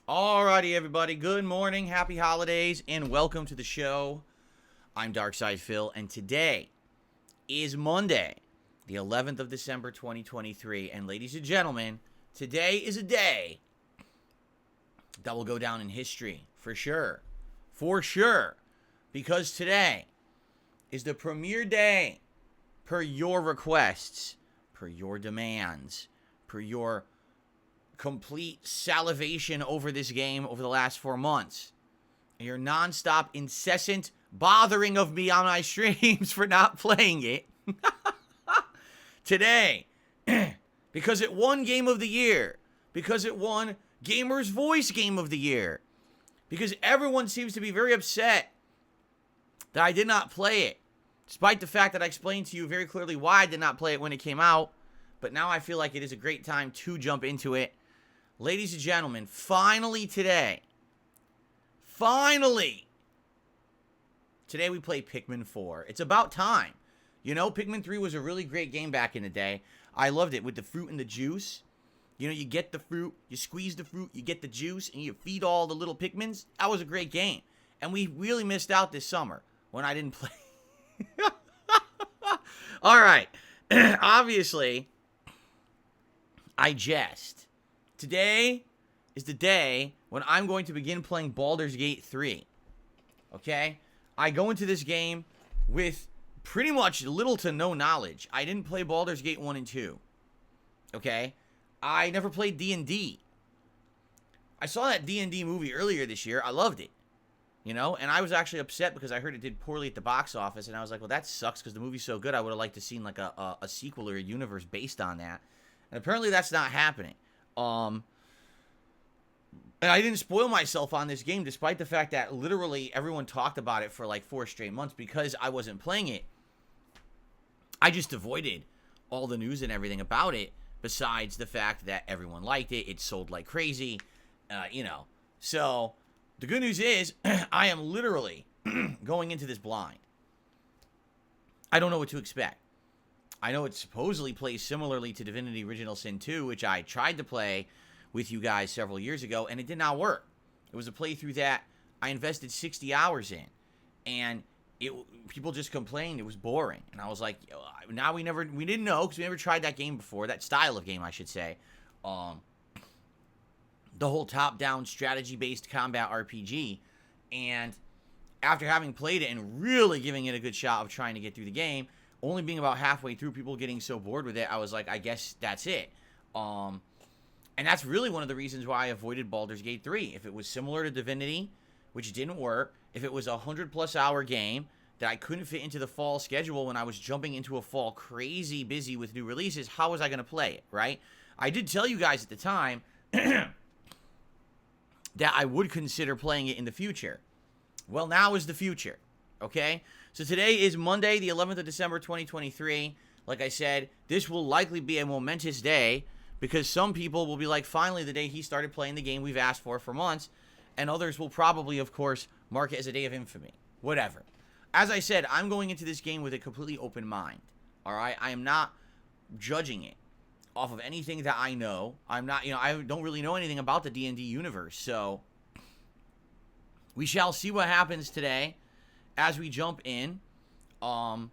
Alrighty, everybody. Good morning, happy holidays, and welcome to the show. I'm Darkside Phil, and today is Monday, the 11th of December, 2023. And ladies and gentlemen, today is a day that will go down in history, for sure. For sure. Because today is the premiere day, per your requests, per your demands, per your complete salivation over this game over the last 4 months. And your nonstop, incessant bothering of me on my streams for not playing it. Today, because it won Game of the Year, because it won Gamer's Voice Game of the Year, because everyone seems to be very upset that I did not play it, despite the fact that I explained to you very clearly why I did not play it when it came out. But now I feel like it is a great time to jump into it. Ladies and gentlemen, finally today, today we play Pikmin 4. It's about time. You know, Pikmin 3 was a really great game back in the day. I loved it with the fruit and the juice. You know, you get the fruit, you squeeze the fruit, you get the juice, and you feed all the little Pikmins. That was a great game. And we really missed out this summer when I didn't play. All right. Obviously, I jest. Today is the day when I'm going to begin playing Baldur's Gate 3. Okay? I go into this game with pretty much little to no knowledge. I didn't play Baldur's Gate 1 and 2. Okay? I never played D&D. I saw that D&D movie earlier this year. I loved it. You know? And I was actually upset because I heard it did poorly at the box office. And I was like, well, that sucks because the movie's so good. I would have liked to seen like a sequel or a universe based on that. And apparently that's not happening. And I didn't spoil myself on this game, despite the fact that literally everyone talked about it for like 4 straight months because I wasn't playing it. I just avoided all the news and everything about it, besides the fact that everyone liked it. It sold like crazy, you know. So the good news is I am literally going into this blind. I don't know what to expect. I know it supposedly plays similarly to Divinity Original Sin 2, which I tried to play with you guys several years ago, and it did not work. It was a playthrough that I invested 60 hours in, and people just complained it was boring. And I was like, now we didn't know, because we never tried that game before, that style of game, I should say. The whole top-down strategy-based combat RPG, and after having played it and really giving it a good shot of trying to get through the game, only being about halfway through, people getting so bored with it, I was like, I guess that's it. And that's really one of the reasons why I avoided Baldur's Gate 3. If it was similar to Divinity, which didn't work, if it was a 100-plus hour game that I couldn't fit into the fall schedule when I was jumping into a fall crazy busy with new releases, how was I going to play it, right? I did tell you guys at the time that I would consider playing it in the future. Well, now is the future, okay? So today is Monday, the 11th of December, 2023. Like I said, this will likely be a momentous day because some people will be like, finally, the day he started playing the game we've asked for months. and others will probably, of course, mark it as a day of infamy. Whatever. As I said, I'm going into this game with a completely open mind. All right? I am not judging it off of anything that I know. I'm not, I don't really know anything about the D&D universe, so we shall see what happens today as we jump in, and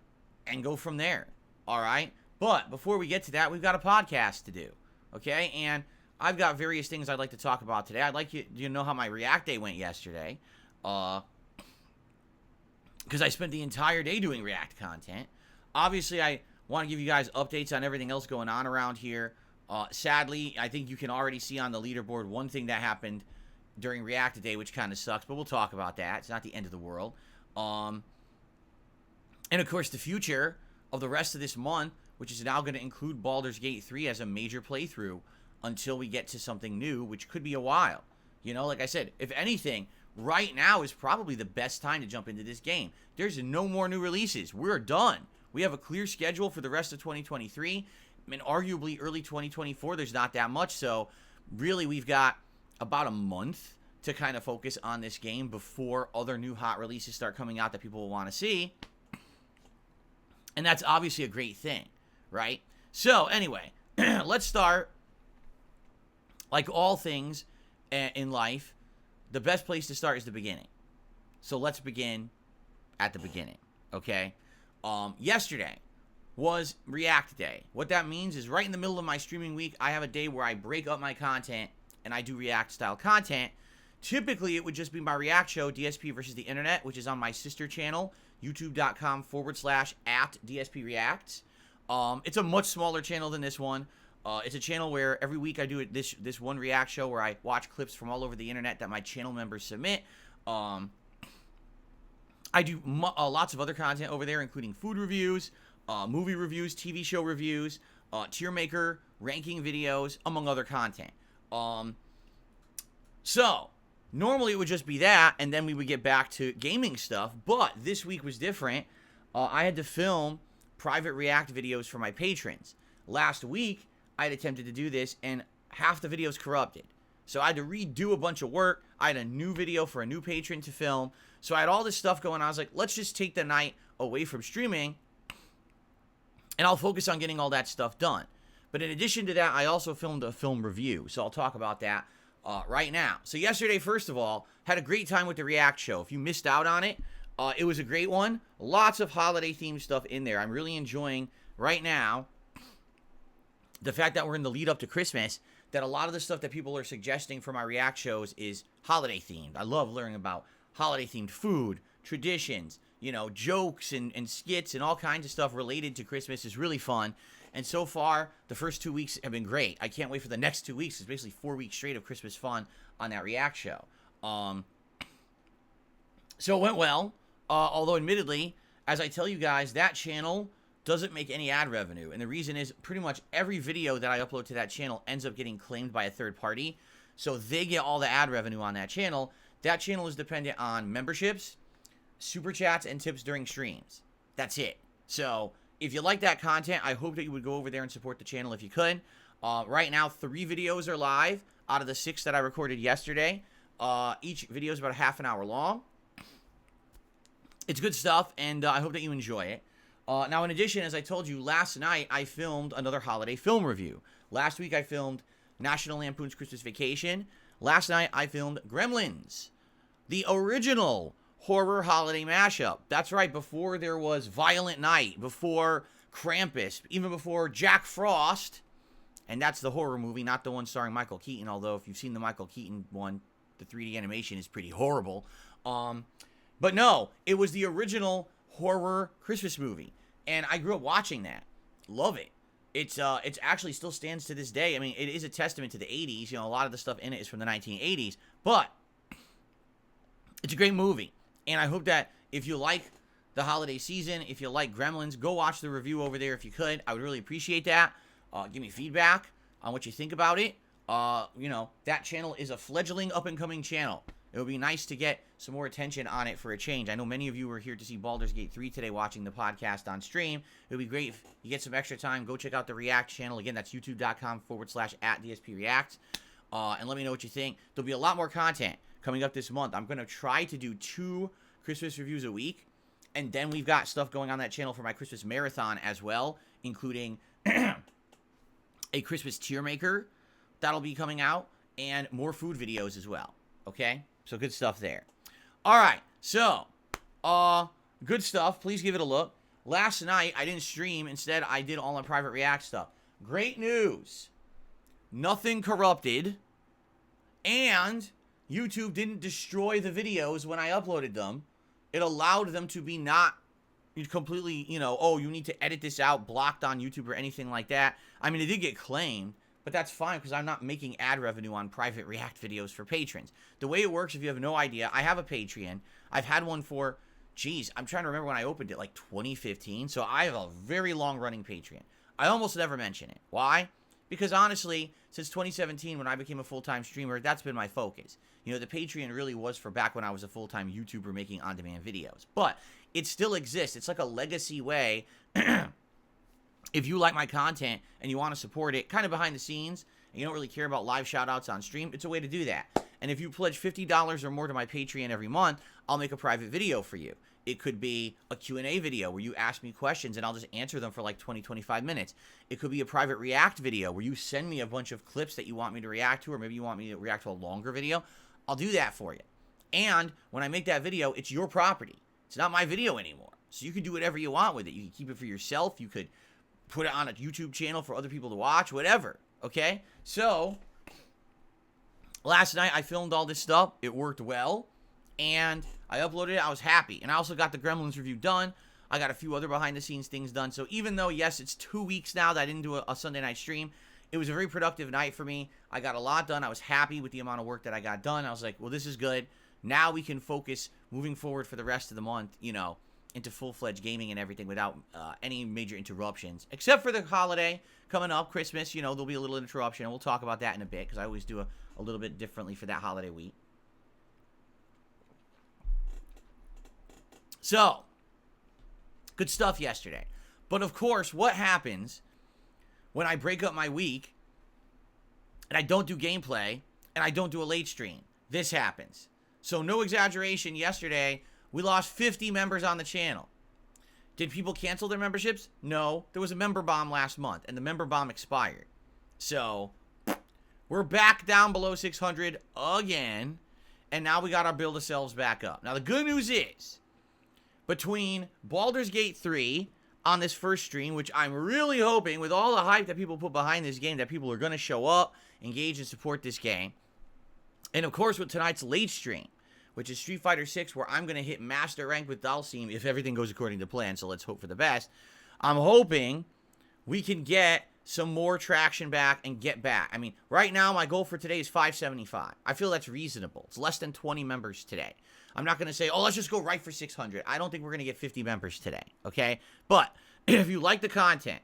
go from there. All right? But before we get to that, we've got a podcast to do. Okay? And I've got various things I'd like to talk about today. I'd like you to know how my React Day went yesterday. Because I spent the entire day doing React content. Obviously, I want to give you guys updates on everything else going on around here. Sadly, I think you can already see on the leaderboard one thing that happened during React Day, which kind of sucks, but we'll talk about that. It's not the end of the world. And, of course, the future of the rest of this month, which is now going to include Baldur's Gate 3 as a major playthrough until we get to something new, which could be a while. Like I said, if anything, right now is probably the best time to jump into this game. There's no more new releases. We're done. We have a clear schedule for the rest of 2023, and arguably early 2024, there's not that much, so really we've got about a month to kind of focus on this game before other new hot releases start coming out that people will want to see, and that's obviously a great thing, right? So, anyway, let's start. Like all things in life, the best place to start is the beginning. So let's begin at the beginning, okay? Yesterday was React Day. What that means is right in the middle of my streaming week, I have a day where I break up my content and I do React-style content. Typically, it would just be my React show, DSP versus the Internet, which is on my sister channel, youtube.com/@DSPReacts. It's a much smaller channel than this one. It's a channel where every week I do this one React show where I watch clips from all over the internet that my channel members submit. I do lots of other content over there, including food reviews, movie reviews, TV show reviews, tier maker, ranking videos, among other content. So, normally it would just be that, and then we would get back to gaming stuff, but this week was different. I had to film private React videos for my patrons. Last week, I had attempted to do this, and half the videos corrupted. So I had to redo a bunch of work. I had a new video for a new patron to film. So I had all this stuff going on. I was like, let's just take the night away from streaming, and I'll focus on getting all that stuff done. But in addition to that, I also filmed a film review. So I'll talk about that right now. So yesterday, first of all, had a great time with the React show. If you missed out on it, it was a great one. Lots of holiday-themed stuff in there. I'm really enjoying right now the fact that we're in the lead up to Christmas, that a lot of the stuff that people are suggesting for my React shows is holiday themed. I love learning about holiday themed food, traditions, jokes and skits and all kinds of stuff related to Christmas is really fun. And so far, the first 2 weeks have been great. I can't wait for the next 2 weeks. It's basically 4 weeks straight of Christmas fun on that React show. So it went well, although admittedly, as I tell you guys, that channel doesn't make any ad revenue. And the reason is pretty much every video that I upload to that channel ends up getting claimed by a third party. So they get all the ad revenue on that channel. That channel is dependent on memberships, super chats, and tips during streams. That's it. So if you like that content, I hope that you would go over there and support the channel if you could. Right now, 3 videos are live out of the 6 that I recorded yesterday. Each video is about a half an hour long. It's good stuff, and I hope that you enjoy it. Now, in addition, as I told you, last night I filmed another holiday film review. Last week I filmed National Lampoon's Christmas Vacation. Last night I filmed Gremlins, the original horror holiday mashup. That's right, before there was Violent Night, before Krampus, even before Jack Frost. And that's the horror movie, not the one starring Michael Keaton, although if you've seen the Michael Keaton one, the 3D animation is pretty horrible. But no, it was the original horror Christmas movie, and I grew up watching that. Love it. It's actually still stands to this day. I mean, it is a testament to the 80s. A lot of the stuff in it is from the 1980s, but it's a great movie, and I hope that if you like the holiday season, if you like Gremlins, go watch the review over there if you could. I would really appreciate that. Give me feedback on what you think about it. That channel is a fledgling up-and-coming channel. It would be nice to get some more attention on it for a change. I know many of you were here to see Baldur's Gate 3 today watching the podcast on stream. It would be great if you get some extra time. Go check out the React channel. Again, that's youtube.com/@DSPReacts. And let me know what you think. There'll be a lot more content coming up this month. I'm going to try to do 2 Christmas reviews a week. And then we've got stuff going on that channel for my Christmas marathon as well, including a Christmas tier maker that'll be coming out and more food videos as well. Okay? So good stuff there. All right. So, good stuff. Please give it a look. Last night, I didn't stream. Instead, I did all my private react stuff. Great news. Nothing corrupted. And YouTube didn't destroy the videos when I uploaded them. It allowed them to be not completely, you know, oh, you need to edit this out, blocked on YouTube or anything like that. I mean, it did get claimed, but that's fine because I'm not making ad revenue on private react videos for patrons. The way it works, if you have no idea, I have a Patreon. I've had one for, geez, I'm trying to remember when I opened it, like 2015. So I have a very long-running Patreon. I almost never mention it. Why? Because honestly, since 2017, when I became a full-time streamer, that's been my focus. You know, the Patreon really was for back when I was a full-time YouTuber making on-demand videos. But it still exists. It's like a legacy way. If you like my content and you want to support it kind of behind the scenes, and you don't really care about live shout-outs on stream, it's a way to do that. And if you pledge $50 or more to my Patreon every month, I'll make a private video for you. It could be a Q&A video where you ask me questions and I'll just answer them for like 20, 25 minutes. It could be a private react video where you send me a bunch of clips that you want me to react to, or maybe you want me to react to a longer video. I'll do that for you. And when I make that video, it's your property. It's not my video anymore. So you can do whatever you want with it. You can keep it for yourself. You could put it on a YouTube channel for other people to watch, whatever. Okay? So, last night I filmed all this stuff. It worked well. And I uploaded it. I was happy. And I also got the Gremlins review done. I got a few other behind-the-scenes things done. So even though, yes, it's 2 weeks now that I didn't do a Sunday night stream, it was a very productive night for me. I got a lot done. I was happy with the amount of work that I got done. I was like, well, this is good. Now we can focus moving forward for the rest of the month, you know, into full-fledged gaming and everything without any major interruptions. Except for the holiday coming up, Christmas, you know, there'll be a little interruption. And we'll talk about that in a bit because I always do a little bit differently for that holiday week. So, good stuff yesterday. But of course, what happens when I break up my week and I don't do gameplay and I don't do a late stream? This happens. So, no exaggeration, yesterday we lost 50 members on the channel. Did people cancel their memberships? No. There was a member bomb last month and the member bomb expired. So, we're back down below 600 again. And now we got to build ourselves back up. Now, the good news is, between Baldur's Gate 3 on this first stream, which I'm really hoping, with all the hype that people put behind this game, that people are going to show up, engage, and support this game. And, of course, with tonight's late stream, which is Street Fighter 6, where I'm going to hit Master Rank with Dalsim if everything goes according to plan, so let's hope for the best. I'm hoping we can get some more traction back and get back. I mean, right now, my goal for today is 575. I feel that's reasonable. It's less than 20 members today. I'm not going to say, oh, let's just go right for 600. I don't think we're going to get 50 members today, okay? But if you like the content,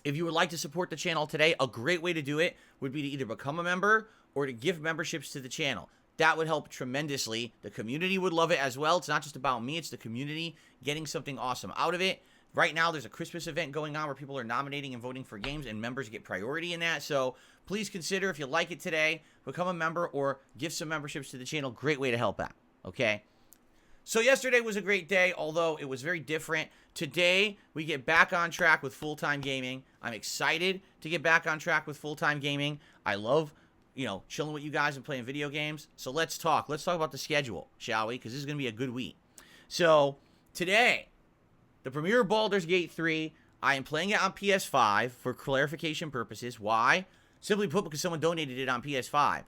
if you would like to support the channel today, a great way to do it would be to either become a member or to give memberships to the channel. That would help tremendously. The community would love it as well. It's not just about me. It's the community getting something awesome out of it. Right now, there's a Christmas event going on where people are nominating and voting for games, and members get priority in that. So please consider, if you like it today, become a member or give some memberships to the channel. Great way to help out, okay? So yesterday was a great day, although it was very different. Today, we get back on track with full-time gaming. I'm excited to get back on track with full-time gaming. I love, you know, chilling with you guys and playing video games. So let's talk. Let's talk about the schedule, shall we? Because this is going to be a good week. So today, the premiere of Baldur's Gate 3, I am playing it on PS5 for clarification purposes. Why? Simply put, because someone donated it on PS5.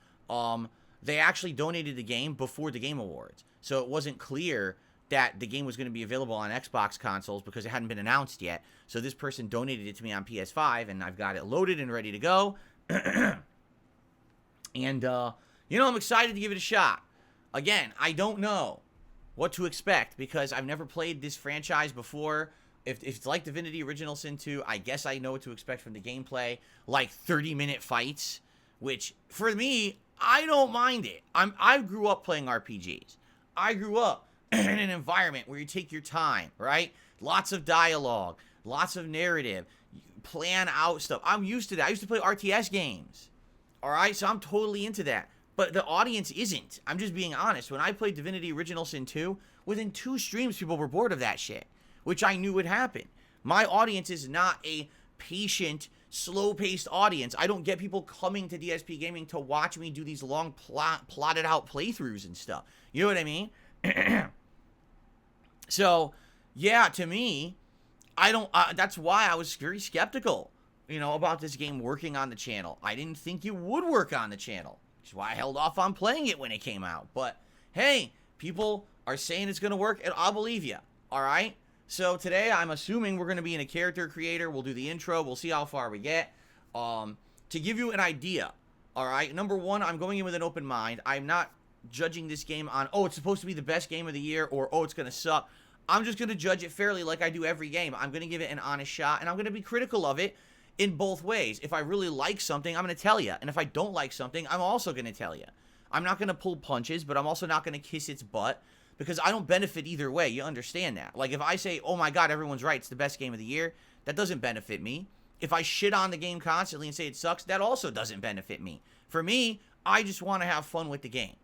They actually donated the game before the Game Awards. So it wasn't clear that the game was going to be available on Xbox consoles because it hadn't been announced yet. So this person donated it to me on PS5, and I've got it loaded and ready to go. And, you know, I'm excited to give it a shot. Again, I don't know what to expect because I've never played this franchise before. If it's like Divinity Original Sin 2, I guess I know what to expect from the gameplay. Like 30-minute fights, which for me, I don't mind it. I grew up playing RPGs. I grew up in an environment where you take your time, right? Lots of dialogue, lots of narrative, plan out stuff. I'm used to that. I used to play RTS games. All right, so I'm totally into that. But the audience isn't. I'm just being honest. When I played Divinity Original Sin 2, within 2 streams, people were bored of that shit, which I knew would happen. My audience is not a patient, slow-paced audience. I don't get people coming to DSPGaming to watch me do these long, plotted-out playthroughs and stuff. You know what I mean? So, yeah, to me, I don't. That's why I was very skeptical, about this game working on the channel. I didn't think it would work on the channel. Which is why I held off on playing it when it came out. But, hey, people are saying it's going to work, and I'll believe you. All right? So, today, I'm assuming we're going to be in a character creator. We'll do the intro. We'll see how far we get. To give you an idea, all right? Number one, I'm going in with an open mind. I'm not judging this game on, oh, it's supposed to be the best game of the year, or, oh, it's going to suck. I'm just going to judge it fairly like I do every game. I'm going to give it an honest shot, and I'm going to be critical of it in both ways. If I really like something, I'm going to tell you. And if I don't like something, I'm also going to tell you. I'm not going to pull punches, but I'm also not going to kiss its butt because I don't benefit either way. You understand that? Like, if I say, oh my God, everyone's right, it's the best game of the year, that doesn't benefit me. If I shit on the game constantly and say it sucks, that also doesn't benefit me. For me, I just want to have fun with the game.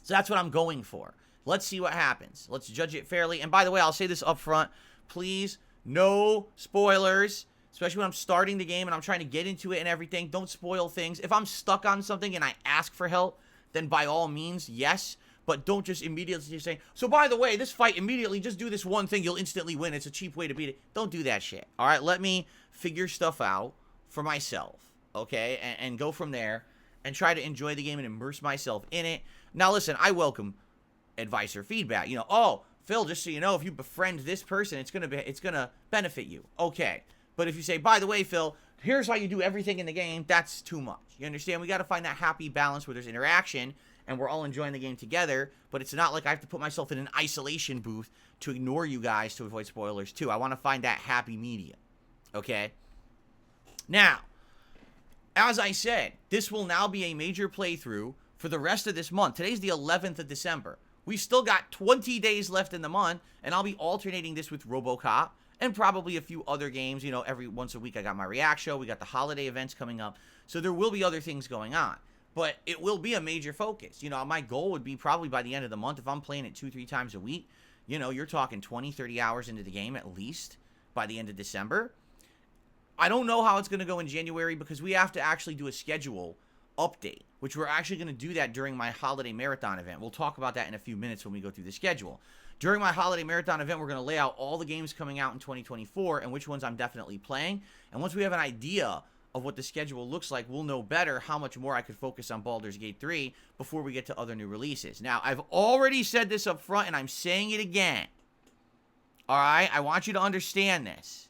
So that's what I'm going for. Let's see what happens. Let's judge it fairly. And by the way, I'll say this up front. Please, no spoilers. Especially when I'm starting the game and I'm trying to get into it and everything. Don't spoil things. If I'm stuck on something and I ask for help, then by all means, yes. But don't just immediately say, so by the way, this fight, immediately just do this one thing. You'll instantly win. It's a cheap way to beat it. Don't do that shit. All right, let me figure stuff out for myself, okay? And go from there and try to enjoy the game and immerse myself in it. Now, listen, I welcome advice or feedback. Oh, Phil, just so you know, if you befriend this person, it's gonna benefit you. Okay. But if you say, by the way, Phil, here's how you do everything in the game, that's too much. You understand? We got to find that happy balance where there's interaction and we're all enjoying the game together, but it's not like I have to put myself in an isolation booth to ignore you guys to avoid spoilers too. I want to find that happy medium. Okay? Now, as I said, this will now be a major playthrough for the rest of this month. Today's the 11th of December. We've still got 20 days left in the month, and I'll be alternating this with RoboCop and probably a few other games. Every once a week I got my React show. We got the holiday events coming up. So there will be other things going on. But it will be a major focus. My goal would be probably by the end of the month, if I'm playing it 2-3 times a week, you're talking 20, 30 hours into the game at least by the end of December. I don't know how it's going to go in January because we have to actually do a schedule update, which we're actually going to do that during my holiday marathon event. We'll talk about that in a few minutes when we go through the schedule. During my holiday marathon event, we're going to lay out all the games coming out in 2024 and which ones I'm definitely playing. And once we have an idea of what the schedule looks like, we'll know better how much more I could focus on Baldur's Gate 3 before we get to other new releases. Now, I've already said this up front, and I'm saying it again. All right? I want you to understand this.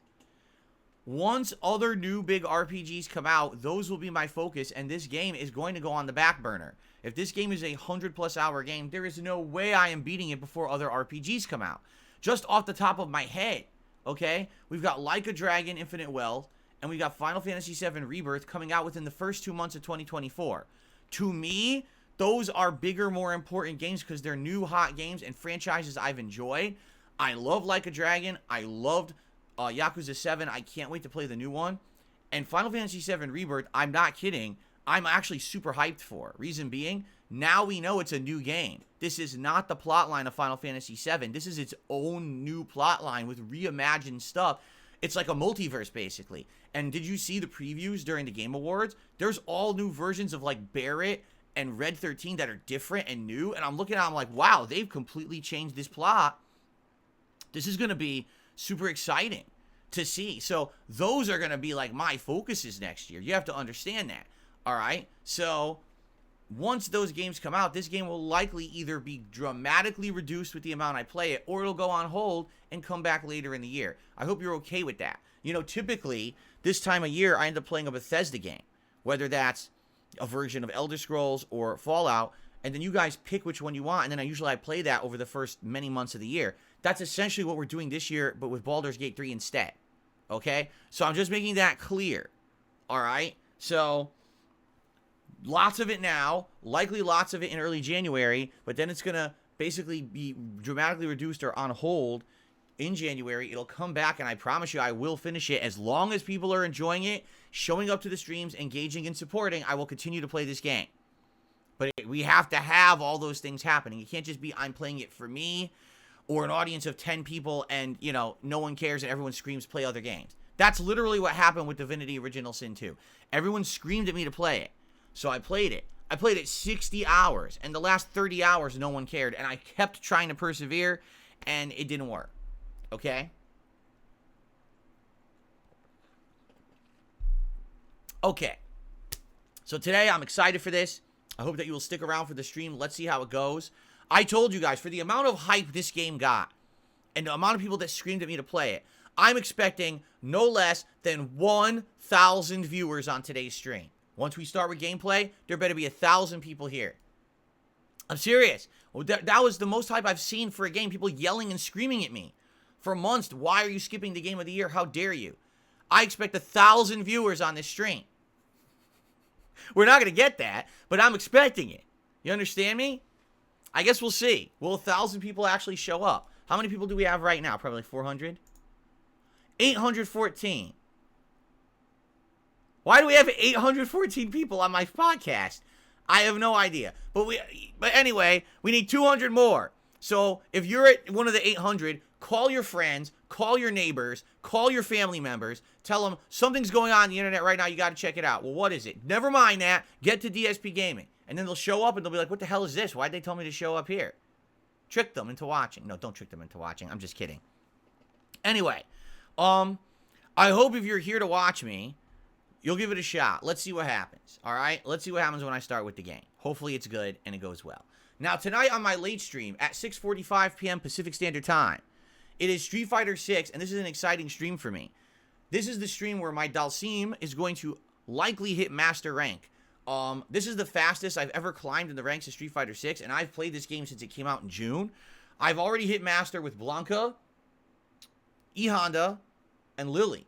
Once other new big RPGs come out, those will be my focus, and this game is going to go on the back burner. If this game is a 100-plus hour game, there is no way I am beating it before other RPGs come out. Just off the top of my head, okay? We've got Like a Dragon, Infinite Wealth, and we got Final Fantasy VII Rebirth coming out within the first 2 months of 2024. To me, those are bigger, more important games because they're new, hot games and franchises I've enjoyed. I love Like a Dragon. I loved Yakuza 7. I can't wait to play the new one. And Final Fantasy VII Rebirth, I'm not kidding, I'm actually super hyped for. Reason being, now we know it's a new game. This is not the plotline of Final Fantasy VII. This is its own new plotline with reimagined stuff. It's like a multiverse, basically. And did you see the previews during the Game Awards? There's all new versions of, like, Barrett and Red 13 that are different and new. And I'm looking at it, I'm like, wow, they've completely changed this plot. This is going to be super exciting to see. So those are going to be, like, my focuses next year. You have to understand that. All right? So once those games come out, this game will likely either be dramatically reduced with the amount I play it, or it'll go on hold and come back later in the year. I hope you're okay with that. Typically, this time of year, I end up playing a Bethesda game, whether that's a version of Elder Scrolls or Fallout, and then you guys pick which one you want, and then I play that over the first many months of the year. That's essentially what we're doing this year, but with Baldur's Gate 3 instead. Okay? So I'm just making that clear. All right? So lots of it now, likely lots of it in early January, but then it's going to basically be dramatically reduced or on hold in January. It'll come back, and I promise you I will finish it. As long as people are enjoying it, showing up to the streams, engaging and supporting, I will continue to play this game. But we have to have all those things happening. It can't just be I'm playing it for me or an audience of 10 people and, you know, no one cares and everyone screams play other games. That's literally what happened with Divinity Original Sin 2. Everyone screamed at me to play it. So I played it. I played it 60 hours, and the last 30 hours, no one cared. And I kept trying to persevere, and it didn't work. Okay? Okay. So today, I'm excited for this. I hope that you will stick around for the stream. Let's see how it goes. I told you guys, for the amount of hype this game got, and the amount of people that screamed at me to play it, I'm expecting no less than 1,000 viewers on today's stream. Once we start with gameplay, there better be 1,000 people here. I'm serious. Well, that was the most hype I've seen for a game. People yelling and screaming at me for months. Why are you skipping the game of the year? How dare you? I expect 1,000 viewers on this stream. We're not going to get that, but I'm expecting it. You understand me? I guess we'll see. Will 1,000 people actually show up? How many people do we have right now? Probably 400? 814. Why do we have 814 people on my podcast? I have no idea. But anyway, we need 200 more. So if you're at one of the 800, call your friends, call your neighbors, call your family members, tell them something's going on the internet right now, you got to check it out. Well, what is it? Never mind that. Get to DSPGaming. And then they'll show up and they'll be like, what the hell is this? Why'd they tell me to show up here? Trick them into watching. No, don't trick them into watching. I'm just kidding. Anyway, I hope if you're here to watch me, you'll give it a shot. Let's see what happens. All right? Let's see what happens when I start with the game. Hopefully it's good and it goes well. Now, tonight on my late stream at 6:45 p.m. Pacific Standard Time, it is Street Fighter 6, and this is an exciting stream for me. This is the stream where my Dalsim is going to likely hit Master Rank. This is the fastest I've ever climbed in the ranks of Street Fighter 6, and I've played this game since it came out in June. I've already hit Master with Blanca, E Honda, and Lily.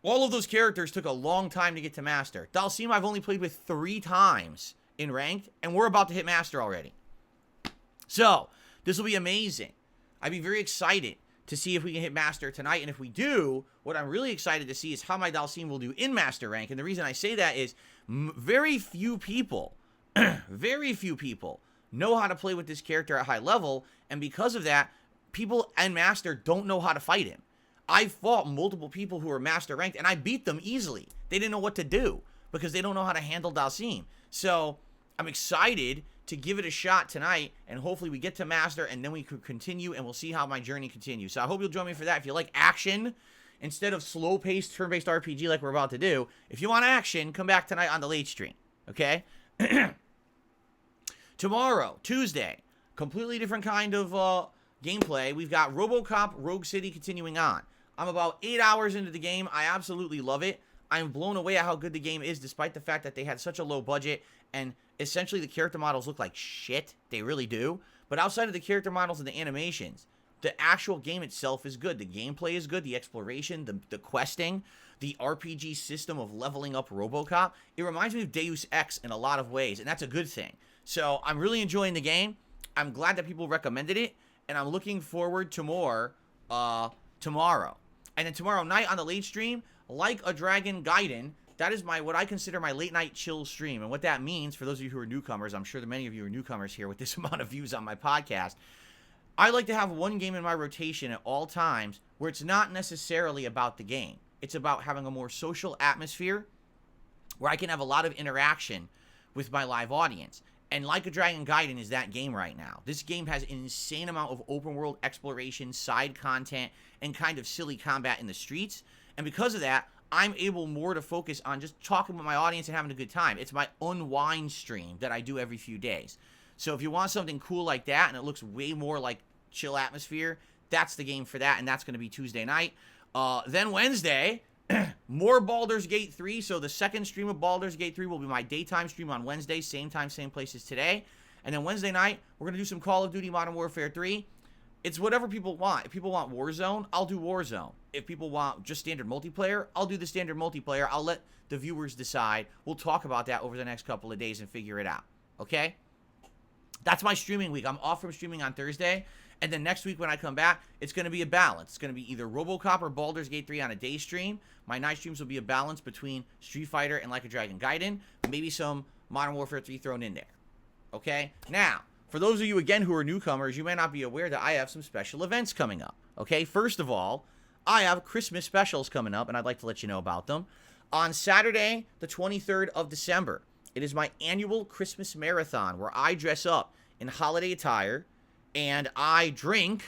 All of those characters took a long time to get to Master. Dalsim I've only played with 3 times in Ranked, and we're about to hit Master already. So, this will be amazing. I'd be very excited to see if we can hit Master tonight, and if we do, what I'm really excited to see is how my Dalsim will do in Master Rank, and the reason I say that is very few people know how to play with this character at high level, and because of that, people and Master don't know how to fight him. I fought multiple people who were Master Ranked, and I beat them easily. They didn't know what to do because they don't know how to handle Dalsim. So I'm excited to give it a shot tonight, and hopefully we get to Master, and then we could continue, and we'll see how my journey continues. So I hope you'll join me for that. If you like action, instead of slow-paced, turn-based RPG like we're about to do, if you want action, come back tonight on the late stream, okay? Tomorrow, Tuesday, completely different kind of gameplay. We've got RoboCop Rogue City continuing on. I'm about 8 hours into the game. I absolutely love it. I'm blown away at how good the game is, despite the fact that they had such a low budget, and essentially the character models look like shit. They really do. But outside of the character models and the animations, the actual game itself is good. The gameplay is good. The exploration, the questing, the RPG system of leveling up RoboCop. It reminds me of Deus Ex in a lot of ways, and that's a good thing. So I'm really enjoying the game. I'm glad that people recommended it, and I'm looking forward to more tomorrow. And then tomorrow night on the late stream, Like a Dragon Gaiden, that is what I consider my late night chill stream. And what that means, for those of you who are newcomers, I'm sure that many of you are newcomers here with this amount of views on my podcast, I like to have one game in my rotation at all times where it's not necessarily about the game. It's about having a more social atmosphere where I can have a lot of interaction with my live audience. And Like a Dragon Gaiden is that game right now. This game has an insane amount of open world exploration, side content, and kind of silly combat in the streets. And because of that, I'm able more to focus on just talking with my audience and having a good time. It's my unwind stream that I do every few days. So if you want something cool like that, and it looks way more like chill atmosphere, that's the game for that, and that's going to be Tuesday night. Then Wednesday, more Baldur's Gate 3. So the second stream of Baldur's Gate 3 will be my daytime stream on Wednesday, same time, same place as today. And then Wednesday night, we're going to do some Call of Duty Modern Warfare 3. It's whatever people want. If people want Warzone, I'll do Warzone. If people want just standard multiplayer, I'll do the standard multiplayer. I'll let the viewers decide. We'll talk about that over the next couple of days and figure it out. Okay? That's my streaming week. I'm off from streaming on Thursday. And then next week when I come back, it's going to be a balance. It's going to be either RoboCop or Baldur's Gate 3 on a day stream. My night streams will be a balance between Street Fighter and Like a Dragon Gaiden. Maybe some Modern Warfare 3 thrown in there. Okay? Now, for those of you, again, who are newcomers, you may not be aware that I have some special events coming up. Okay? First of all, I have Christmas specials coming up, and I'd like to let you know about them. On Saturday, the 23rd of December, it is my annual Christmas marathon where I dress up in holiday attire and I drink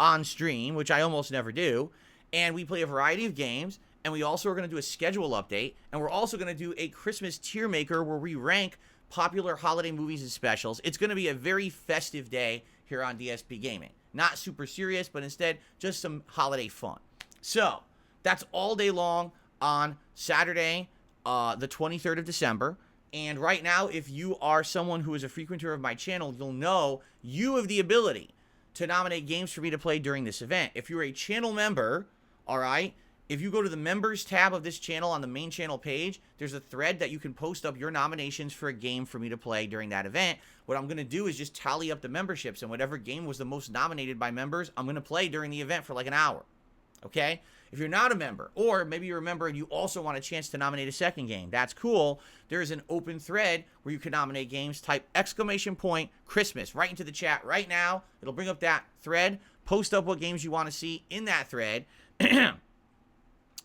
on stream, which I almost never do, and we play a variety of games, and we also are going to do a schedule update, and we're also going to do a Christmas tier maker where we rank popular holiday movies and specials. It's going to be a very festive day here on DSP Gaming. Not super serious, but instead just some holiday fun. So, that's all day long on Saturday, the 23rd of December. And right now, if you are someone who is a frequenter of my channel, you'll know you have the ability to nominate games for me to play during this event. If you're a channel member, all right, if you go to the members tab of this channel on the main channel page, there's a thread that you can post up your nominations for a game for me to play during that event. What I'm going to do is just tally up the memberships, and whatever game was the most nominated by members, I'm going to play during the event for like an hour. Okay? If you're not a member, or maybe you're a member and you also want a chance to nominate a second game, that's cool. There's an open thread where you can nominate games. Type _Christmas right into the chat right now. It'll bring up that thread. Post up what games you want to see in that thread.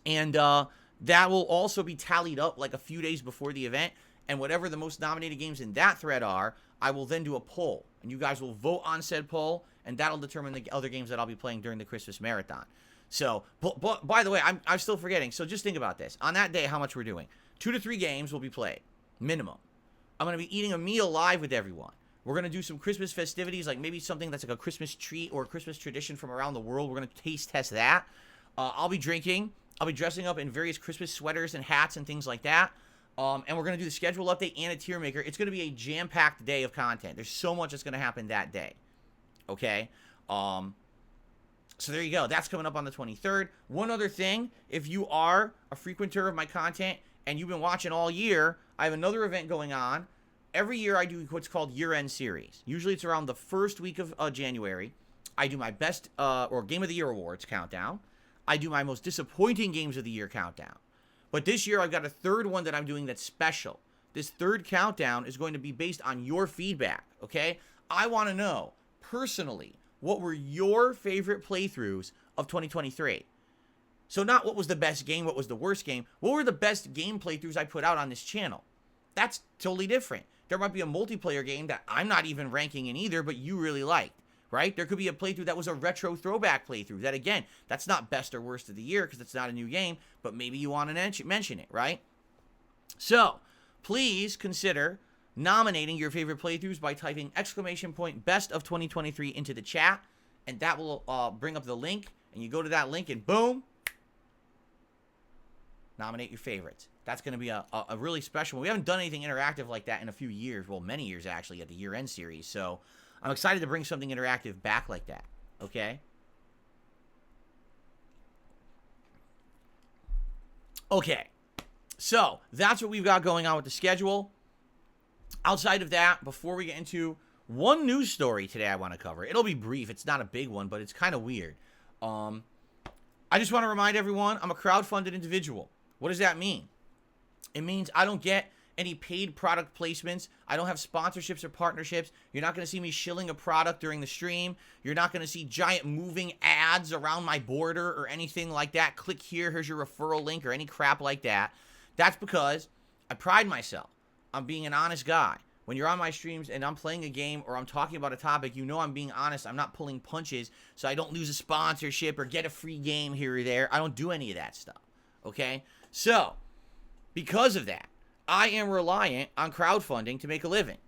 And that will also be tallied up like a few days before the event. And whatever the most nominated games in that thread are, I will then do a poll. And you guys will vote on said poll, and that'll determine the other games that I'll be playing during the Christmas marathon. So, but by the way, I'm still forgetting. So just think about this. On that day, how much we're doing. 2 to 3 games will be played. Minimum. I'm going to be eating a meal live with everyone. We're going to do some Christmas festivities, like maybe something that's like a Christmas treat or a Christmas tradition from around the world. We're going to taste test that. I'll be drinking. I'll be dressing up in various Christmas sweaters and hats and things like that. And we're going to do the schedule update and a tier maker. It's going to be a jam-packed day of content. There's so much that's going to happen that day. Okay? So there you go. That's coming up on the 23rd. One other thing, if you are a frequenter of my content and you've been watching all year, I have another event going on. Every year I do what's called year-end series. Usually it's around the first week of January. I do my best or Game of the Year awards countdown. I do my most disappointing games of the year countdown. But this year I've got a third one that I'm doing that's special. This third countdown is going to be based on your feedback, okay? I want to know, personally, what were your favorite playthroughs of 2023? So not what was the best game, what was the worst game. What were the best game playthroughs I put out on this channel? That's totally different. There might be a multiplayer game that I'm not even ranking in either, but you really liked, right? There could be a playthrough that was a retro throwback playthrough. That, again, that's not best or worst of the year because it's not a new game, but maybe you want to mention it, right? So, please consider nominating your favorite playthroughs by typing !best of 2023 into the chat, and that will bring up the link, and you go to that link and boom, nominate your favorites. That's going to be a really special one. We haven't done anything interactive like that in a few years, well, many years actually, at the year-end series, so I'm excited to bring something interactive back like that, okay? Okay, so that's what we've got going on with the schedule. Outside of that, before we get into one news story today I want to cover. It'll be brief. It's not a big one, but it's kind of weird. I just want to remind everyone, I'm a crowdfunded individual. What does that mean? It means I don't get any paid product placements. I don't have sponsorships or partnerships. You're not going to see me shilling a product during the stream. You're not going to see giant moving ads around my border or anything like that. Click here, here's your referral link or any crap like that. That's because I pride myself on being an honest guy. When you're on my streams and I'm playing a game or I'm talking about a topic, you know I'm being honest. I'm not pulling punches so I don't lose a sponsorship or get a free game here or there. I don't do any of that stuff, okay? So, because of that, I am reliant on crowdfunding to make a living.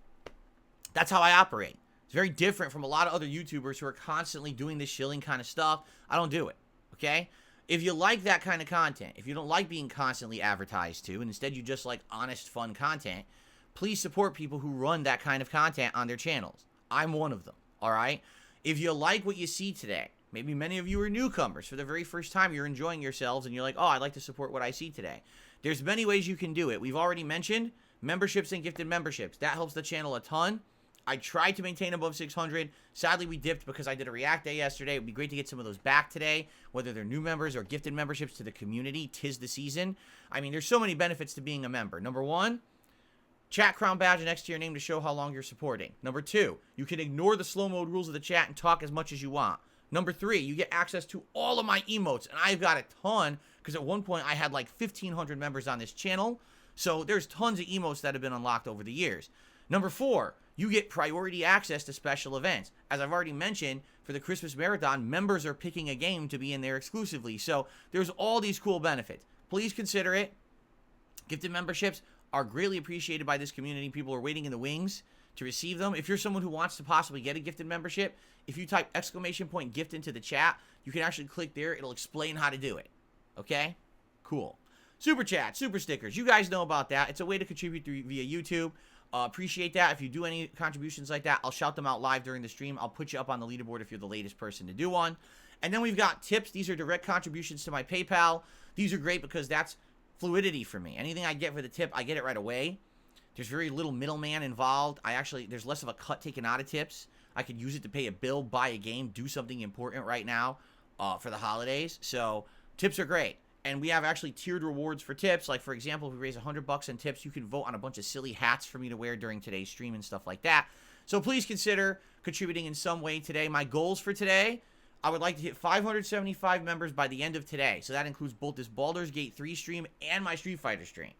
That's how I operate. It's very different from a lot of other YouTubers who are constantly doing this shilling kind of stuff. I don't do it, okay? If you like that kind of content, if you don't like being constantly advertised to, and instead you just like honest, fun content, please support people who run that kind of content on their channels. I'm one of them, all right? If you like what you see today, maybe many of you are newcomers. For the very first time, you're enjoying yourselves, and you're like, oh, I'd like to support what I see today. There's many ways you can do it. We've already mentioned memberships and gifted memberships. That helps the channel a ton. I tried to maintain above 600. Sadly, we dipped because I did a React Day yesterday. It would be great to get some of those back today, whether they're new members or gifted memberships to the community. 'Tis the season. I mean, there's so many benefits to being a member. Number one, Chat crown badge next to your name to show how long you're supporting. Number 2, you can ignore the slow mode rules of the chat and talk as much as you want. Number 3, you get access to all of my emotes, and I've got a ton, because at one point I had like 1,500 members on this channel, so there's tons of emotes that have been unlocked over the years. Number 4, you get priority access to special events. As I've already mentioned, for the Christmas Marathon, members are picking a game to be in there exclusively, so there's all these cool benefits. Please consider it. Gifted memberships are greatly appreciated by this community. People are waiting in the wings to receive them. If you're someone who wants to possibly get a gifted membership, if you type !gift into the chat, you can actually click there. It'll explain how to do it. Okay? Cool. Super chat, super stickers. You guys know about that. It's a way to contribute via YouTube. Appreciate that. If you do any contributions like that, I'll shout them out live during the stream. I'll put you up on the leaderboard if you're the latest person to do one. And then we've got tips. These are direct contributions to my PayPal. These are great because that's fluidity for me. Anything I get for the tip, I get it right away. There's very little middleman involved. There's less of a cut taken out of tips. I could use it to pay a bill, buy a game, do something important right now for the holidays. So tips are great. And we have actually tiered rewards for tips. Like, for example, if we raise $100 in tips, you can vote on a bunch of silly hats for me to wear during today's stream and stuff like that. So please consider contributing in some way today. My goals for today, I would like to hit 575 members by the end of today. So that includes both this Baldur's Gate 3 stream and my Street Fighter stream.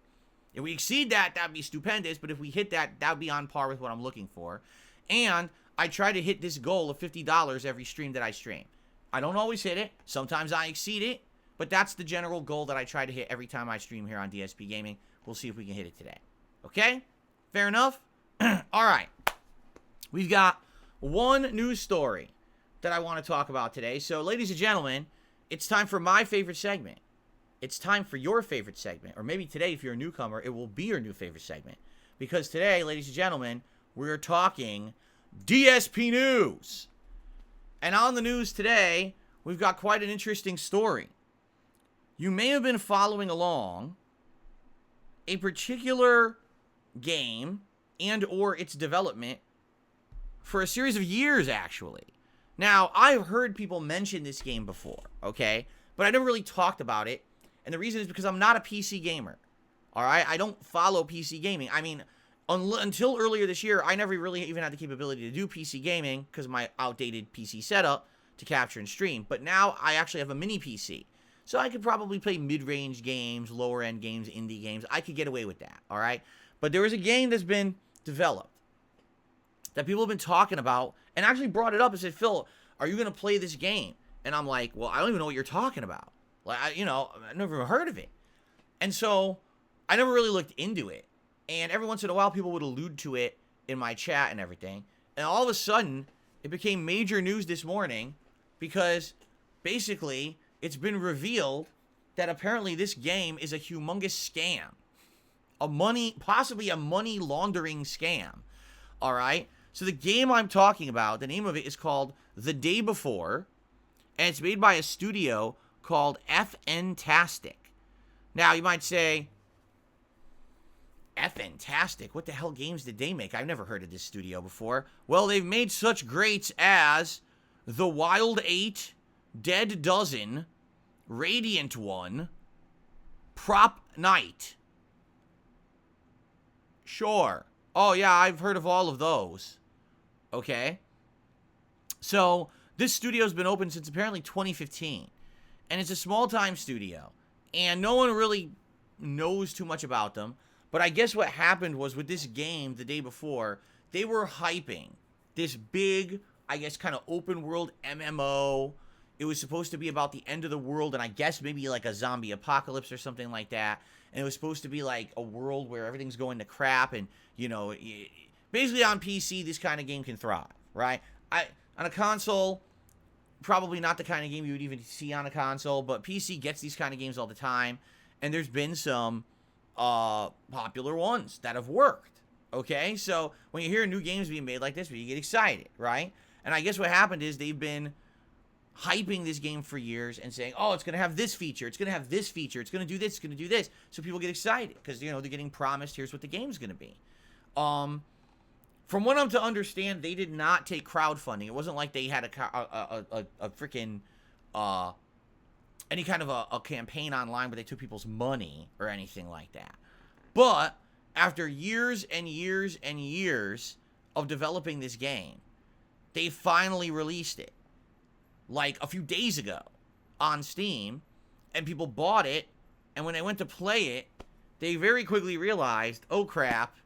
If we exceed that, that'd be stupendous. But if we hit that, that'd be on par with what I'm looking for. And I try to hit this goal of $50 every stream that I stream. I don't always hit it. Sometimes I exceed it. But that's the general goal that I try to hit every time I stream here on DSP Gaming. We'll see if we can hit it today. Okay? Fair enough? All right. We've got one news story that I want to talk about today. So, ladies and gentlemen, it's time for my favorite segment. It's time for your favorite segment. Or maybe today, if you're a newcomer, it will be your new favorite segment. Because today, ladies and gentlemen, we're talking DSP News. And on the news today, we've got quite an interesting story. You may have been following along a particular game and or its development for a series of years, actually. Now, I've heard people mention this game before, okay? But I never really talked about it. And the reason is because I'm not a PC gamer, all right? I don't follow PC gaming. I mean, until earlier this year, I never really even had the capability to do PC gaming because of my outdated PC setup to capture and stream. But now I actually have a mini PC. So I could probably play mid-range games, lower-end games, indie games. I could get away with that, all right? But there is a game that's been developed that people have been talking about and actually brought it up and said, Phil, are you going to play this game? And I'm like, well, I don't even know what you're talking about. Like, I've never even heard of it. And so I never really looked into it. And every once in a while, people would allude to it in my chat and everything. And all of a sudden, it became major news this morning because basically it's been revealed that apparently this game is a humongous scam. Possibly a money laundering scam. All right? So the game I'm talking about, the name of it is called The Day Before, and it's made by a studio called FNtastic. Now, you might say, FNtastic? What the hell games did they make? I've never heard of this studio before. Well, they've made such greats as The Wild 8, Dead Dozen, Radiant One, Prop Night. Sure. Oh, yeah, I've heard of all of those. Okay. So, this studio's been open since apparently 2015. And it's a small-time studio. And no one really knows too much about them. But I guess what happened was with this game the day before, they were hyping this big, I guess, kind of open-world MMO. It was supposed to be about the end of the world, and I guess maybe like a zombie apocalypse or something like that. And it was supposed to be like a world where everything's going to crap, and, basically on PC, this kind of game can thrive, right? On a console, probably not the kind of game you would even see on a console, but PC gets these kind of games all the time, and there's been some popular ones that have worked, okay? So when you hear new games being made like this, you get excited, right? And I guess what happened is they've been hyping this game for years and saying, oh, it's going to have this feature, it's going to have this feature, it's going to do this, it's going to do this. So people get excited because, they're getting promised, here's what the game's going to be. From what I'm to understand, they did not take crowdfunding. It wasn't like they had a freaking, any kind of a campaign online where they took people's money or anything like that. But after years and years and years of developing this game, they finally released it like a few days ago on Steam, and people bought it, and when they went to play it, they very quickly realized, oh crap,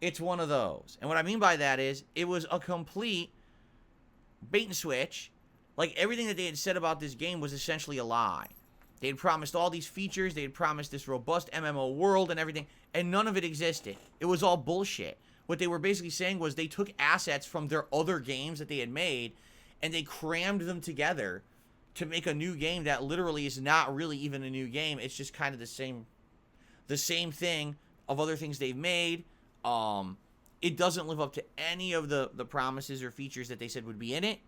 it's one of those. And what I mean by that is, it was a complete bait and switch. Like, everything that they had said about this game was essentially a lie. They had promised all these features, they had promised this robust MMO world and everything, and none of it existed. It was all bullshit. What they were basically saying was they took assets from their other games that they had made, and they crammed them together to make a new game that literally is not really even a new game. It's just kind of the same thing of other things they've made. It doesn't live up to any of the promises or features that they said would be in it.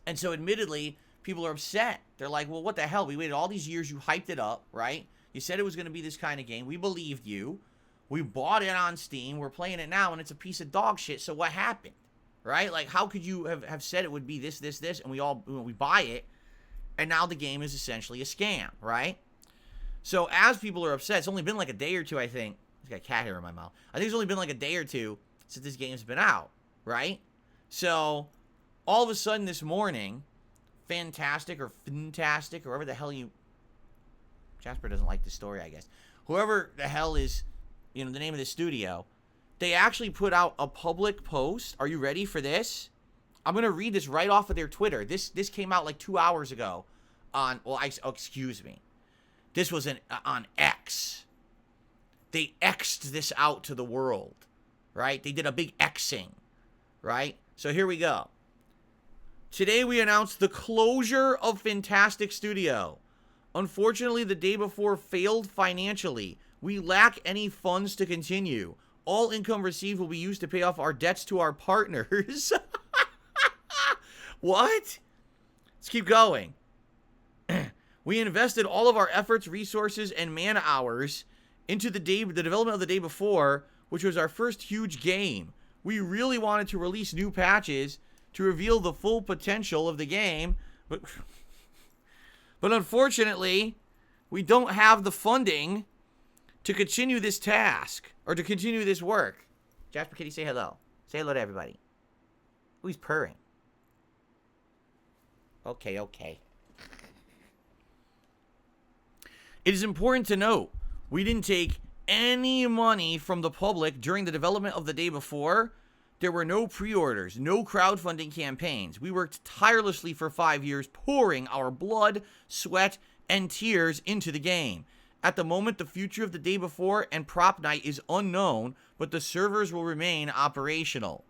And so admittedly, people are upset. They're like, well, what the hell? We waited all these years. You hyped it up, right? You said it was going to be this kind of game. We believed you. We bought it on Steam. We're playing it now, and it's a piece of dog shit. So what happened, right? Like, how could you have said it would be this, and we buy it, and now the game is essentially a scam, right? So as people are upset, it's only been like a day or two, I think. I got a cat hair in my mouth. I think it's only been like a day or two since this game's been out, right? So all of a sudden this morning, Fantastic or Fantastic, or whoever the hell you... Jasper doesn't like this story, I guess. Whoever the hell is, the name of the studio, they actually put out a public post. Are you ready for this? I'm going to read this right off of their Twitter. This came out like 2 hours ago on... Well, excuse me. This was on X. They X'd this out to the world, right? They did a big Xing, right? So here we go. Today we announced the closure of Fantastic Studio. Unfortunately, the day before failed financially. We lack any funds to continue. All income received will be used to pay off our debts to our partners. What? Let's keep going. We invested all of our efforts, resources, and man hours into the development of the day before, which was our first huge game. We really wanted to release new patches to reveal the full potential of the game, but unfortunately, we don't have the funding to continue this task, or to continue this work. Jasper Kitty, say hello. Say hello to everybody. Oh, he's purring. Okay. It is important to note, we didn't take any money from the public during the development of the day before. There were no pre-orders, no crowdfunding campaigns. We worked tirelessly for 5 years, pouring our blood, sweat, and tears into the game. At the moment, the future of the day before and prop night is unknown, but the servers will remain operational.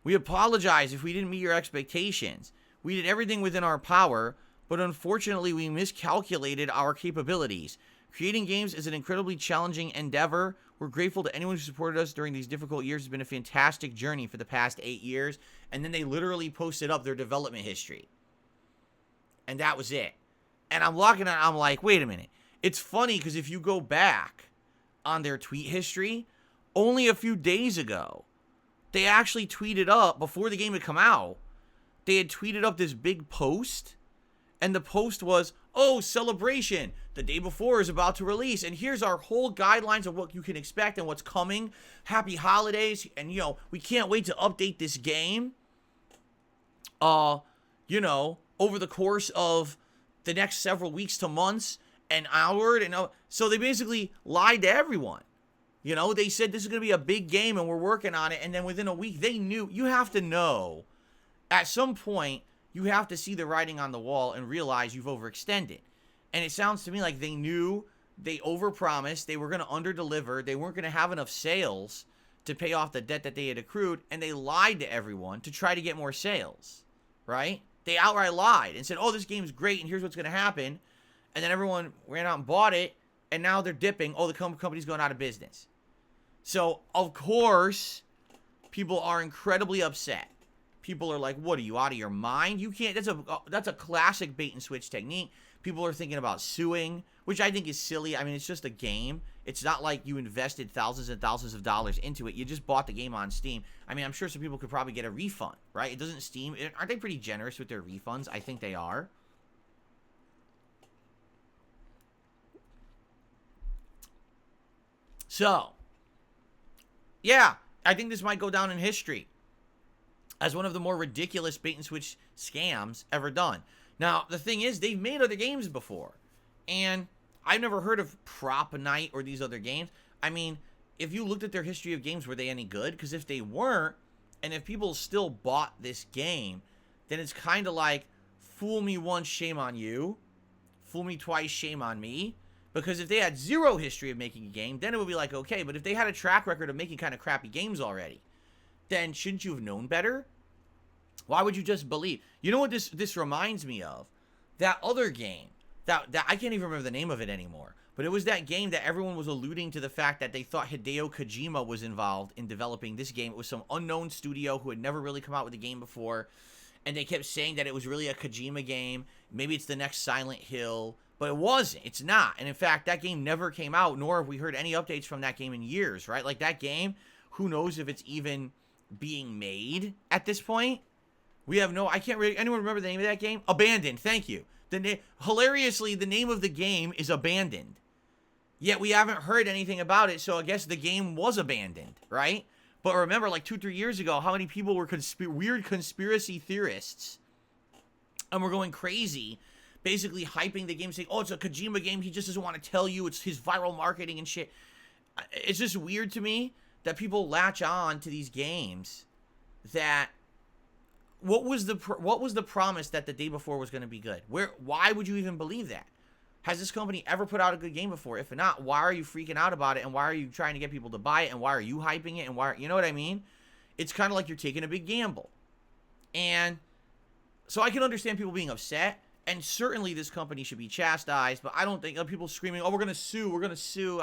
We apologize if we didn't meet your expectations. We did everything within our power, but unfortunately we miscalculated our capabilities. Creating games is an incredibly challenging endeavor. We're grateful to anyone who supported us during these difficult years. It's been a fantastic journey for the past 8 years. And then they literally posted up their development history. And that was it. And I'm looking at it, I'm like, wait a minute. It's funny because if you go back on their tweet history, only a few days ago, they actually tweeted up, before the game had come out, they had tweeted up this big post. And the post was, oh, celebration. The day before is about to release. And here's our whole guidelines of what you can expect and what's coming. Happy holidays. And, we can't wait to update this game. Over the course of the next several weeks to months and onward. And so they basically lied to everyone. They said this is going to be a big game and we're working on it. And then within a week, they knew. You have to know, at some point, you have to see the writing on the wall and realize you've overextended. And it sounds to me like they knew, they overpromised, they were going to underdeliver, they weren't going to have enough sales to pay off the debt that they had accrued, and they lied to everyone to try to get more sales, right? They outright lied and said, oh, this game's great, and here's what's going to happen. And then everyone ran out and bought it, and now they're dipping. Oh, the company's going out of business. So, of course, people are incredibly upset. People are like, what, are you out of your mind? You can't, that's a classic bait and switch technique. People are thinking about suing, which I think is silly. I mean, it's just a game. It's not like you invested thousands and thousands of dollars into it. You just bought the game on Steam. I mean, I'm sure some people could probably get a refund, right? It doesn't Steam, aren't they pretty generous with their refunds? I think they are. So, Yeah, I think this might go down in history as one of the more ridiculous bait and switch scams ever done. Now, the thing is, they've made other games before, and I've never heard of Prop Night or these other games. I mean, if you looked at their history of games, were they any good? Because if they weren't, and if people still bought this game, then it's kind of like, fool me once, shame on you. Fool me twice, shame on me. Because if they had zero history of making a game, then it would be like, okay. But if they had a track record of making kind of crappy games already, then shouldn't you have known better? Why would you just believe? You know what this reminds me of? That other game. That I can't even remember the name of it anymore. But it was that game that everyone was alluding to the fact that they thought Hideo Kojima was involved in developing this game. It was some unknown studio who had never really come out with a game before. And they kept saying that it was really a Kojima game. Maybe it's the next Silent Hill. But it wasn't. It's not. And in fact, that game never came out, nor have we heard any updates from that game in years, right? Like that game, who knows if it's even being made at this point? We have no, I can't really, anyone remember the name of that game? Abandoned, thank you. Hilariously, the name of the game is Abandoned. Yet we haven't heard anything about it, so I guess the game was abandoned, right? But remember, like 2-3 years ago, how many people were weird conspiracy theorists and were going crazy, basically hyping the game, saying, oh, it's a Kojima game, he just doesn't want to tell you, it's his viral marketing and shit. It's just weird to me that people latch on to these games that, what was the promise that the day before was going to be good? Why would you even believe that? Has this company ever put out a good game before? If not, why are you freaking out about it? And why are you trying to get people to buy it? And why are you hyping it? And why, you know what I mean? It's kind of like you're taking a big gamble. And so I can understand people being upset. And certainly this company should be chastised. But I don't think people screaming, oh, we're going to sue. We're going to sue.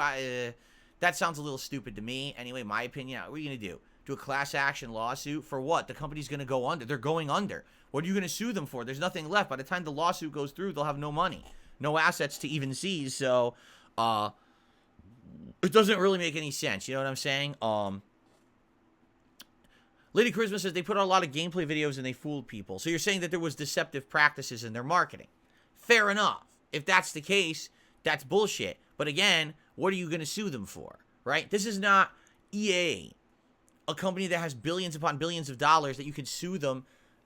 That sounds a little stupid to me. Anyway, my opinion, what are you going to do? Do a class action lawsuit for what? The company's going to go under. They're going under. What are you going to sue them for? There's nothing left. By the time the lawsuit goes through, they'll have no money. No assets to even seize, so it doesn't really make any sense. You know what I'm saying? Lady Charisma says they put out a lot of gameplay videos and they fooled people. So you're saying that there was deceptive practices in their marketing. Fair enough. If that's the case, that's bullshit. But again, what are you going to sue them for, right? This is not EA, a company that has billions upon billions of dollars that you can sue them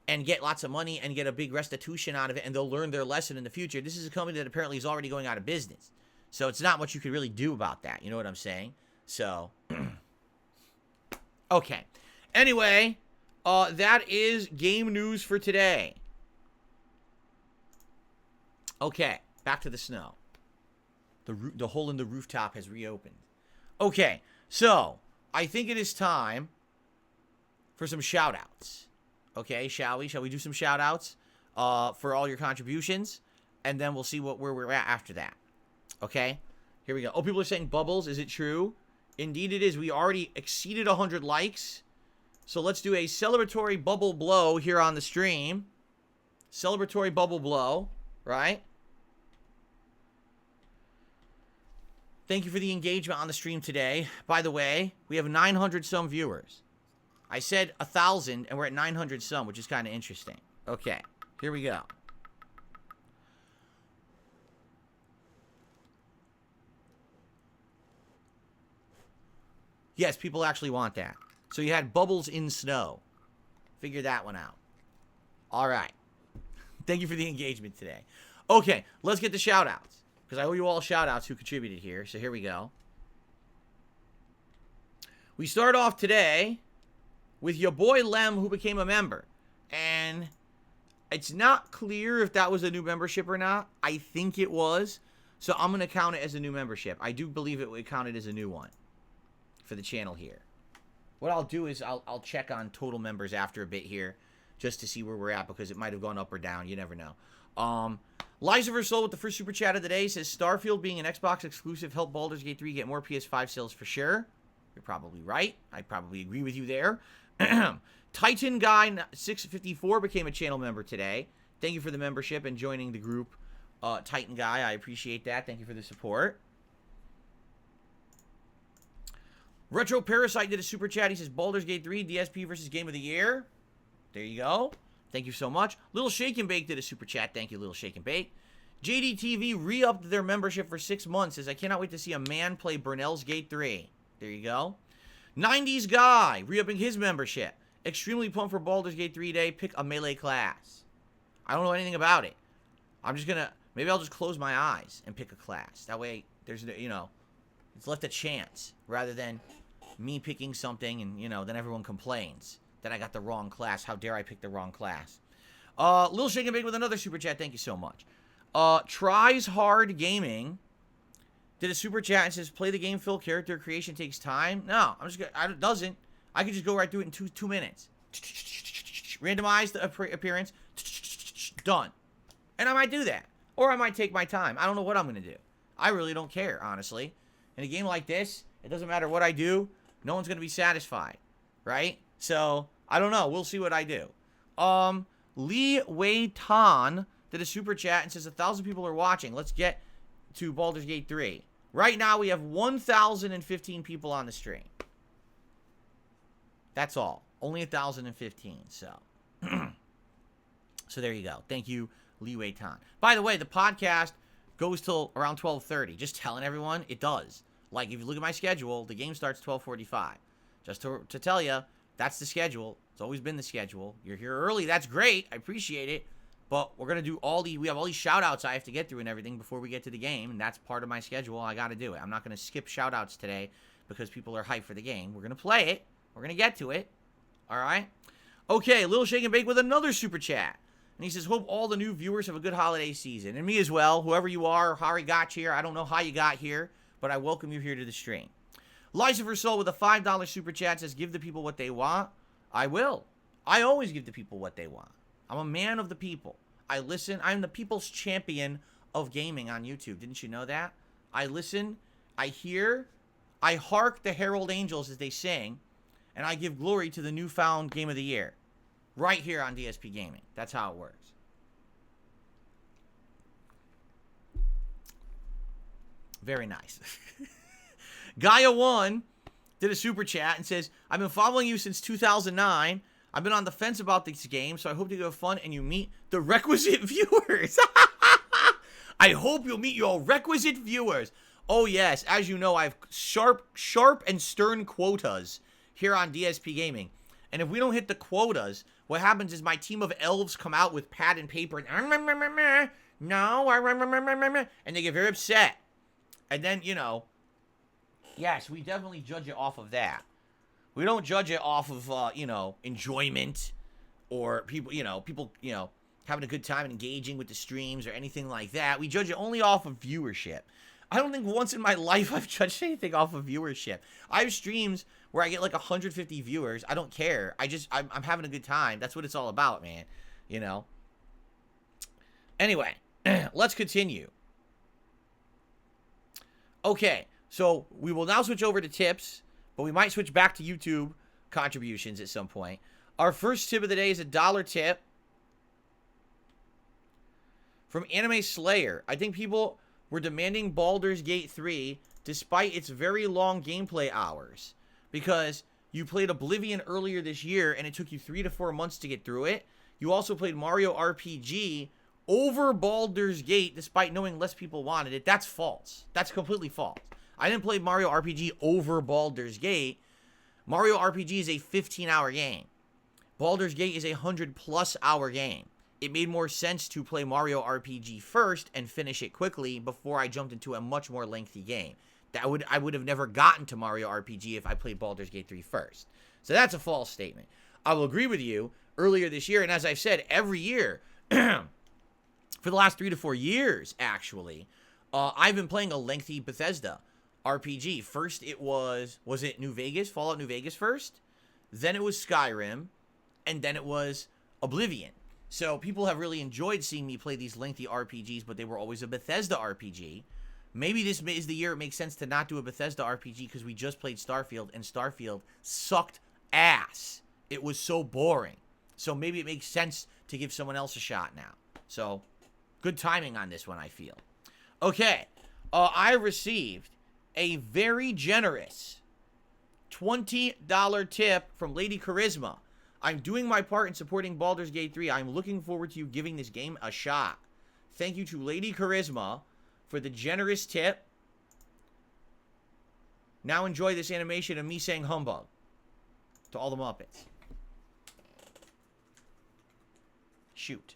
and get lots of money and get a big restitution out of it, and they'll learn their lesson in the future. This is a company that apparently is already going out of business. So it's not much you could really do about that. You know what I'm saying? So, okay. Anyway, that is game news for today. Okay, back to the snow. The hole in the rooftop has reopened. Okay, so I think it is time for some shout-outs. Okay, shall we? Shall we do some shout-outs for all your contributions? And then we'll see where we're at after that. Okay? Here we go. Oh, people are saying bubbles. Is it true? Indeed it is. We already exceeded 100 likes. So let's do a celebratory bubble blow here on the stream. Celebratory bubble blow. Right? Thank you for the engagement on the stream today. By the way, we have 900 some viewers. I said 1,000, and we're at 900 some, which is kind of interesting. Okay, here we go. Yes, people actually want that. So you had bubbles in snow. Figure that one out. All right. Thank you for the engagement today. Okay, let's get the shout-outs, because I owe you all shout-outs who contributed here. So here we go. We start off today with your boy Lem, who became a member. And it's not clear if that was a new membership or not. I think it was. So I'm going to count it as a new membership. I do believe it would count it as a new one for the channel here. What I'll do is I'll check on total members after a bit here, just to see where we're at, because it might have gone up or down. You never know. Liza Versol with the first super chat of the day says, Starfield being an Xbox exclusive helped Baldur's Gate 3 get more PS5 sales for sure. You're probably right. I probably agree with you there. Titan Guy 654 became a channel member today. Thank you for the membership and joining the group, Titan Guy. I appreciate that. Thank you for the support. Retro Parasite did a super chat. He says, Baldur's Gate 3 DSP versus Game of the Year. There you go. Thank you so much. Little Shake and Bake did a super chat. Thank you, Little Shake and Bake. JDTV re-upped their membership for 6 months. Says, I cannot wait to see a man play Burnell's Gate 3. There you go. 90s guy, re-upping his membership. Extremely pumped for Baldur's Gate 3 Day. Pick a melee class. I don't know anything about it. I'm just gonna, maybe I'll just close my eyes and pick a class. That way, there's, you know, it's left a chance rather than me picking something and, you know, then everyone complains that I got the wrong class. How dare I pick the wrong class? Lil Shake and Bake with another super chat. Thank you so much. Tries Hard Gaming did a super chat and says, play the game, Phil. Character creation takes time. No, I'm just gonna, it doesn't. I can just go right through it in two minutes. Randomize the appearance. Done. And I might do that. Or I might take my time. I don't know what I'm going to do. I really don't care, honestly. In a game like this, it doesn't matter what I do. No one's going to be satisfied. Right? So, I don't know. We'll see what I do. Lee Wei Tan did a super chat and says 1,000 people are watching. Let's get to Baldur's Gate 3. Right now, we have 1,015 people on the stream. That's all. Only 1,015, so. So there you go. Thank you, Lee Wei Tan. By the way, the podcast goes till around 12:30. Just telling everyone, it does. Like, if you look at my schedule, the game starts 12:45. Just to tell you, that's the schedule. It's always been the schedule. You're here early. That's great. I appreciate it. But we're going to do we have all these shout-outs I have to get through and everything before we get to the game. And that's part of my schedule. I got to do it. I'm not going to skip shout-outs today because people are hyped for the game. We're going to play it. We're going to get to it. All right? Okay, Lil Shake and Bake with another super chat. And he says, hope all the new viewers have a good holiday season. And me as well, whoever you are, how you got here. I don't know how you got here, but I welcome you here to the stream. Lucifer Soul with a $5 super chat says, give the people what they want. I will. I always give the people what they want. I'm a man of the people. I listen. I'm the people's champion of gaming on YouTube. Didn't you know that? I listen. I hear. I hark the herald angels as they sing. And I give glory to the newfound game of the year. Right here on DSP Gaming. That's how it works. Very nice. Gaia1 did a super chat and says, I've been following you since 2009. I've been on the fence about this game, so I hope you have fun and you meet the requisite viewers. I hope you'll meet your requisite viewers. Oh, yes. As you know, I have sharp and stern quotas here on DSP Gaming. And if we don't hit the quotas, what happens is my team of elves come out with pad and paper and and they get very upset. And then, you know, yes, we definitely judge it off of that. We don't judge it off of, you know, enjoyment or people, having a good time and engaging with the streams or anything like that. We judge it only off of viewership. I don't think once in my life I've judged anything off of viewership. I have streams where I get like 150 viewers. I don't care. I'm having a good time. That's what it's all about, man. You know? Anyway, let's continue. Okay, so we will now switch over to tips, but we might switch back to YouTube contributions at some point. Our first tip of the day is a $1 tip from Anime Slayer. I think people were demanding Baldur's Gate 3 despite its very long gameplay hours, because you played Oblivion earlier this year and it took you 3 to 4 months to get through it. You also played Mario RPG over Baldur's Gate despite knowing less people wanted it. That's false. That's completely false. I didn't play Mario RPG over Baldur's Gate. Mario RPG is a 15-hour game. Baldur's Gate is a 100-plus hour game. It made more sense to play Mario RPG first and finish it quickly before I jumped into a much more lengthy game. I would have never gotten to Mario RPG if I played Baldur's Gate 3 first. So that's a false statement. I will agree with you. Earlier this year, and as I've said, every year, for the last 3 to 4 years, actually, I've been playing a lengthy Bethesda RPG. First, it was it New Vegas? Fallout New Vegas first? Then it was Skyrim. And then it was Oblivion. So people have really enjoyed seeing me play these lengthy RPGs, but they were always a Bethesda RPG. Maybe this is the year it makes sense to not do a Bethesda RPG because we just played Starfield, and Starfield sucked ass. It was so boring. So maybe it makes sense to give someone else a shot now. So, good timing on this one, I feel. Okay, I received a very generous $20 tip from Lady Charisma. I'm doing my part in supporting Baldur's Gate 3. I'm looking forward to you giving this game a shot. Thank you to Lady Charisma for the generous tip. Now enjoy this animation of me saying humbug to all the Muppets. Shoot.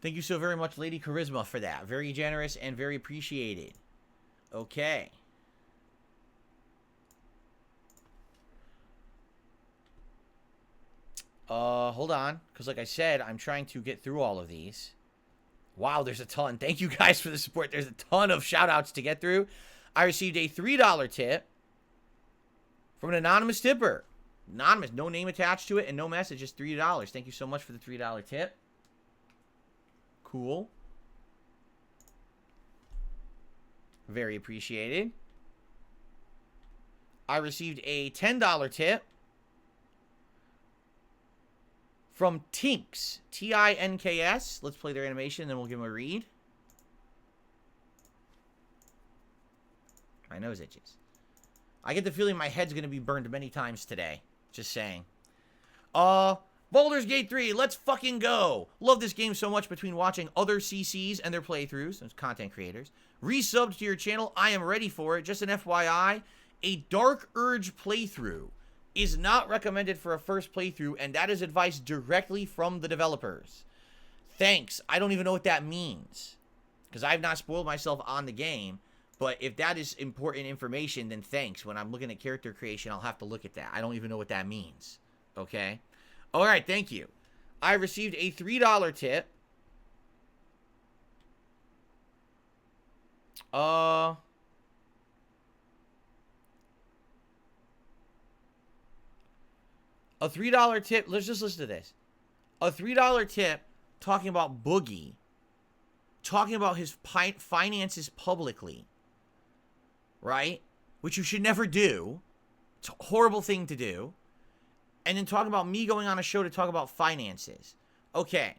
Thank you so very much, Lady Charisma, for that. Very generous and very appreciated. Okay. Hold on. Because like I said, I'm trying to get through all of these. Wow, there's a ton. Thank you guys for the support. There's a ton of shout-outs to get through. I received a $3 tip from an anonymous tipper. Anonymous. No name attached to it and no message. Just $3. Thank you so much for the $3 tip. Cool. Very appreciated. I received a $10 tip from Tinks. Tinks. Let's play their animation, then we'll give them a read. My nose itches. I get the feeling my head's going to be burned many times today. Just saying. Baldur's Gate 3, let's fucking go. Love this game so much between watching other CCs and their playthroughs, those content creators. Resubbed to your channel, I am ready for it. Just an FYI, a Dark Urge playthrough is not recommended for a first playthrough, and that is advice directly from the developers. Thanks. I don't even know what that means, because I've not spoiled myself on the game, but if that is important information, then thanks. When I'm looking at character creation, I'll have to look at that. I don't even know what that means. Okay? All right, thank you. I received a $3 tip. A $3 tip. Let's just listen to this. A $3 tip talking about Boogie. Talking about his finances publicly. Right? Which you should never do. It's a horrible thing to do. And then talking about me going on a show to talk about finances. Okay.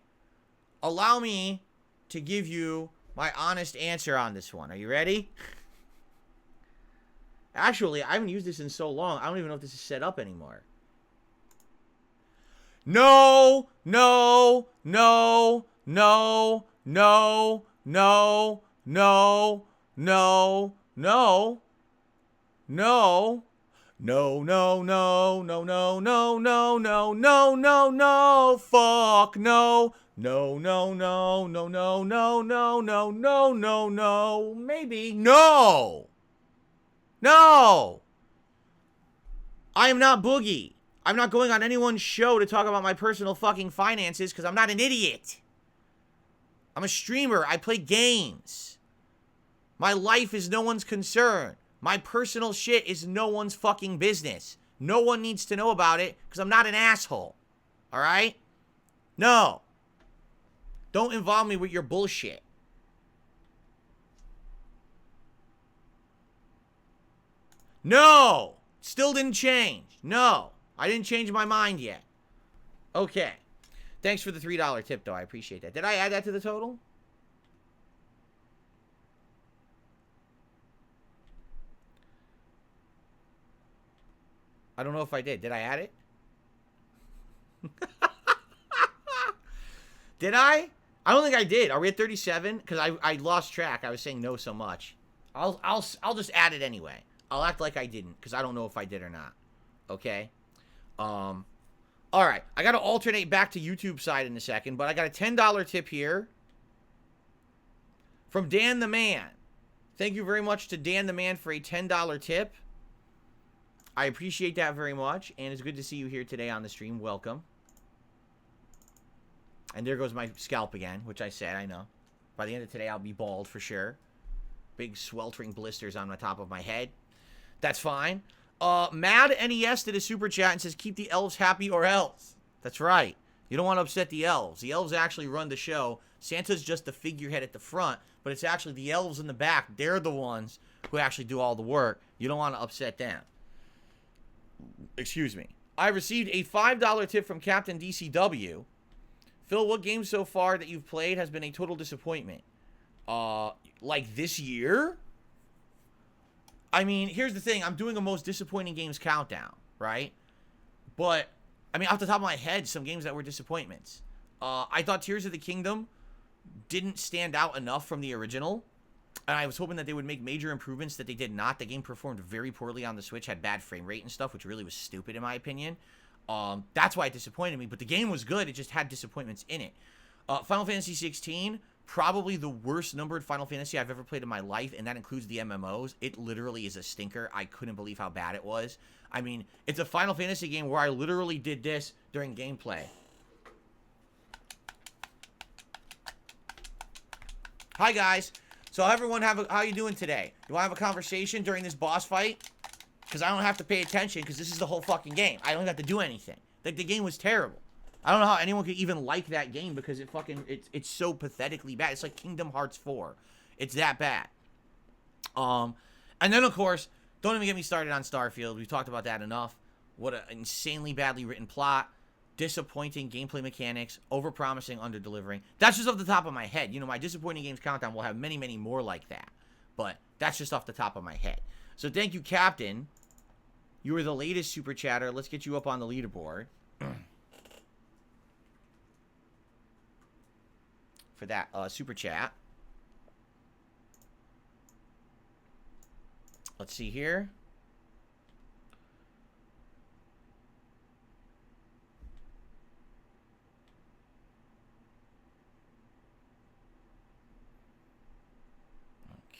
Allow me to give you my honest answer on this one. Are you ready? Actually, I haven't used this in so long, I don't even know if this is set up anymore. No, no, no, no, no, no, no, no, no, no. No, no, no, no, no, no, no, no, no, no, no, fuck, no, no, no, no, no, no, no, no, no, no, no, no, maybe, no, no, I am not Boogie. I'm not going on anyone's show to talk about my personal fucking finances because I'm not an idiot. I'm a streamer. I play games. My life is no one's concern. My personal shit is no one's fucking business. No one needs to know about it because I'm not an asshole. All right? No. Don't involve me with your bullshit. No. Still didn't change. No. I didn't change my mind yet. Okay. Thanks for the $3 tip, though. I appreciate that. Did I add that to the total? I don't know if I did. Did I add it? Did I? I don't think I did. Are we at 37? Because I lost track. I was saying no so much. I'll just add it anyway. I'll act like I didn't because I don't know if I did or not. Okay? All right. I got to alternate back to YouTube side in a second, but I got a $10 tip here from Dan the Man. Thank you very much to Dan the Man for a $10 tip. I appreciate that very much, and it's good to see you here today on the stream. Welcome. And there goes my scalp again, which I said, I know. By the end of today, I'll be bald for sure. Big sweltering blisters on the top of my head. That's fine. Mad NES did a super chat and says, keep the elves happy or else. That's right. You don't want to upset the elves. The elves actually run the show. Santa's just the figurehead at the front, but it's actually the elves in the back. They're the ones who actually do all the work. You don't want to upset them. Excuse me. I received a $5 tip from Captain DCW. Phil, what game so far that you've played has been a total disappointment? Like this year? I mean, here's the thing. I'm doing a most disappointing games countdown, right? But, I mean, off the top of my head, some games that were disappointments. I thought Tears of the Kingdom didn't stand out enough from the original. And I was hoping that they would make major improvements that they did not. The game performed very poorly on the Switch, had bad frame rate and stuff, which really was stupid in my opinion. That's why it disappointed me. But the game was good. It just had disappointments in it. Final Fantasy 16, probably the worst numbered Final Fantasy I've ever played in my life, and that includes the MMOs. It literally is a stinker. I couldn't believe how bad it was. I mean, it's a Final Fantasy game where I literally did this during gameplay. Hi, guys. So everyone, how you doing today? You want to have a conversation during this boss fight? Because I don't have to pay attention, because this is the whole fucking game. I don't have to do anything. Like, the game was terrible. I don't know how anyone could even like that game, because it's so pathetically bad. It's like Kingdom Hearts 4. It's that bad. And then, of course, don't even get me started on Starfield. We've talked about that enough. What an insanely badly written plot. Disappointing gameplay mechanics, overpromising, underdelivering. That's just off the top of my head. You know, my disappointing games countdown will have many, many more like that. But that's just off the top of my head. So thank you, Captain. You were the latest super chatter. Let's get you up on the leaderboard. For that super chat. Let's see here.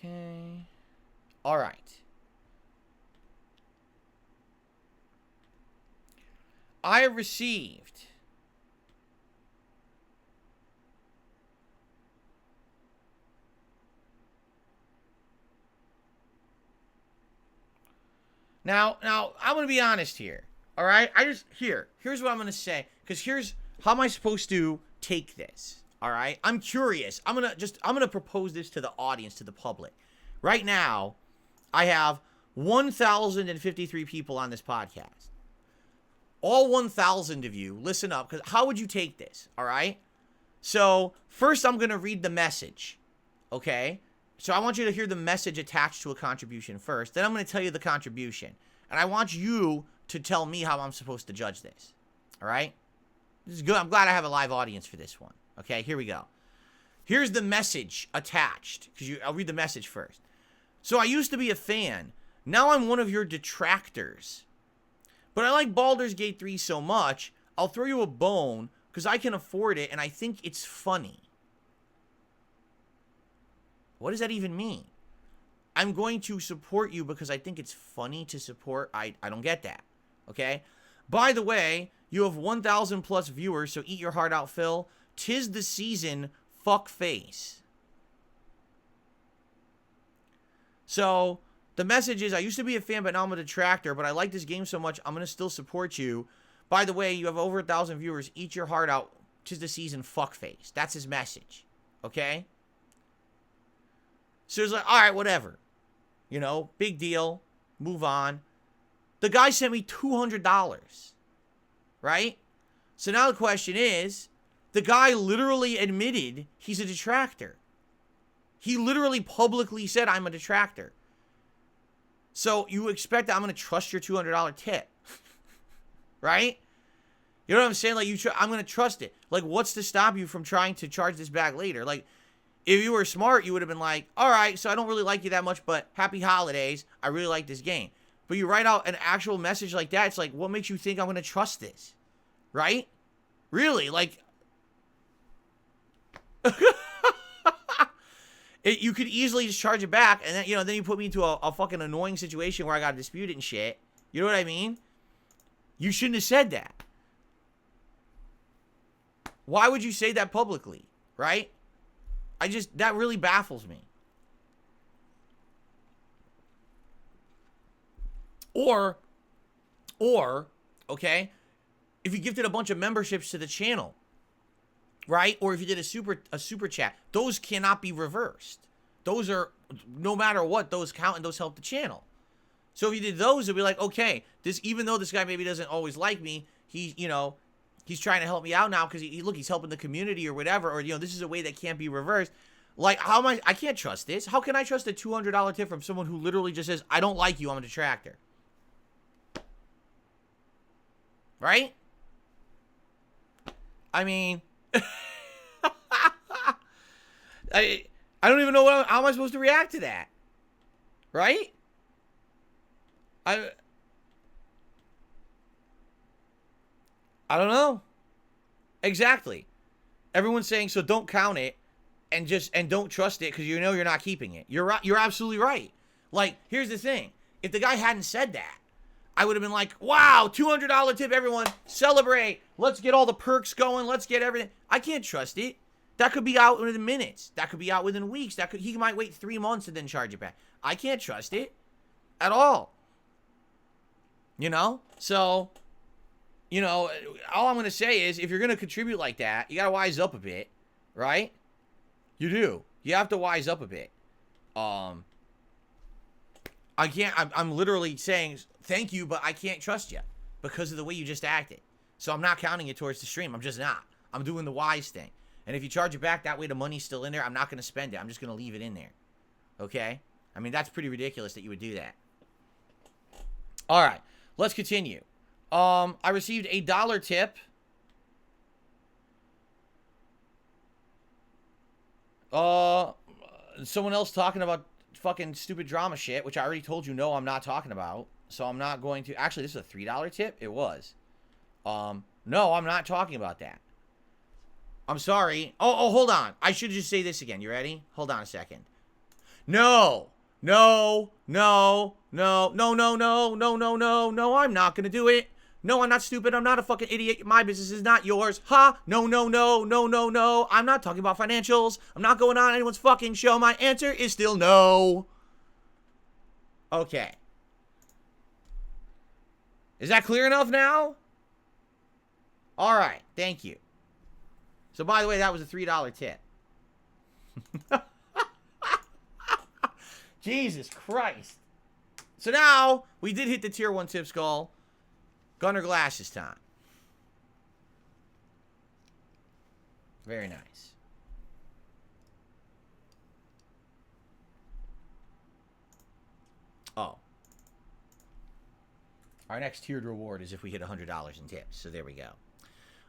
Okay. All right. I received Now I'm going to be honest here. All right? Here's what I'm going to say, cuz here's how am I supposed to take this? All right? I'm curious. I'm going to propose this to the audience, to the public. Right now, I have 1,053 people on this podcast. All 1,000 of you, listen up, because how would you take this? All right? So, first I'm going to read the message. Okay? So I want you to hear the message attached to a contribution first. Then I'm going to tell you the contribution. And I want you to tell me how I'm supposed to judge this. All right? This is good. I'm glad I have a live audience for this one. Okay, here we go. Here's the message attached. I'll read the message first. So I used to be a fan. Now I'm one of your detractors. But I like Baldur's Gate 3 so much, I'll throw you a bone because I can afford it and I think it's funny. What does that even mean? I'm going to support you because I think it's funny to support. I don't get that. Okay? By the way, you have 1,000 plus viewers, so eat your heart out, Phil. 'Tis the season, fuck face. So, the message is, I used to be a fan, but now I'm a detractor, but I like this game so much, I'm going to still support you. By the way, you have over 1,000 viewers. Eat your heart out. 'Tis the season, fuck face. That's his message. Okay? So it's like, all right, whatever. You know, big deal. Move on. The guy sent me $200. Right? So now the question is, the guy literally admitted he's a detractor. He literally publicly said, I'm a detractor. So you expect that I'm going to trust your $200 tip. Right? You know what I'm saying? Like, I'm going to trust it. Like, what's to stop you from trying to charge this back later? Like, if you were smart, you would have been like, all right, so I don't really like you that much, but happy holidays. I really like this game. But you write out an actual message like that, it's like, what makes you think I'm going to trust this? Right? Really? Like, you could easily just charge it back, and then, you know, then you put me into a fucking annoying situation where I got to dispute it and shit. You know what I mean? You shouldn't have said that. Why would you say that publicly? Right? That really baffles me. Or, okay, if you gifted a bunch of memberships to the channel, right? Or if you did a super chat, those cannot be reversed. Those are, no matter what, those count and those help the channel. So if you did those, it'd be like, okay, even though this guy maybe doesn't always like me, he's trying to help me out now because he's helping the community or whatever, or, this is a way that can't be reversed. Like, I can't trust this. How can I trust a $200 tip from someone who literally just says, I don't like you, I'm a detractor? Right? I mean, I don't even know how am I supposed to react to that. Right? I don't know. Exactly. Everyone's saying so don't count it and don't trust it because you know you're not keeping it. You're right. You're absolutely right. Like, here's the thing. If the guy hadn't said that, I would have been like, wow, $200 tip, everyone. Celebrate. Let's get all the perks going. Let's get everything. I can't trust it. That could be out within minutes. That could be out within weeks. He might wait 3 months and then charge it back. I can't trust it at all. You know? So, you know, all I'm going to say is if you're going to contribute like that, you got to wise up a bit, right? You do. You have to wise up a bit. I can't, I'm literally saying thank you, but I can't trust you because of the way you just acted. So I'm not counting it towards the stream. I'm just not. I'm doing the wise thing. And if you charge it back, that way the money's still in there. I'm not going to spend it. I'm just going to leave it in there. Okay? I mean, that's pretty ridiculous that you would do that. All right. Let's continue. I received a $1 tip. Someone else talking about fucking stupid drama shit, which I already told you no, I'm not talking about. So I'm not going to. Actually, this is a $3 tip. It was. No, I'm not talking about that. I'm sorry. Oh, hold on. I should just say this again. You ready? Hold on a second. No, I'm not going to do it. No, I'm not stupid. I'm not a fucking idiot. My business is not yours. Ha! No. I'm not talking about financials. I'm not going on anyone's fucking show. My answer is still no. Okay. Is that clear enough now? All right. Thank you. So, by the way, that was a $3 tip. Jesus Christ. So now, we did hit the tier 1 tip skull. Gunner glasses time. Very nice. Oh. Our next tiered reward is if we hit $100 in tips. So there we go.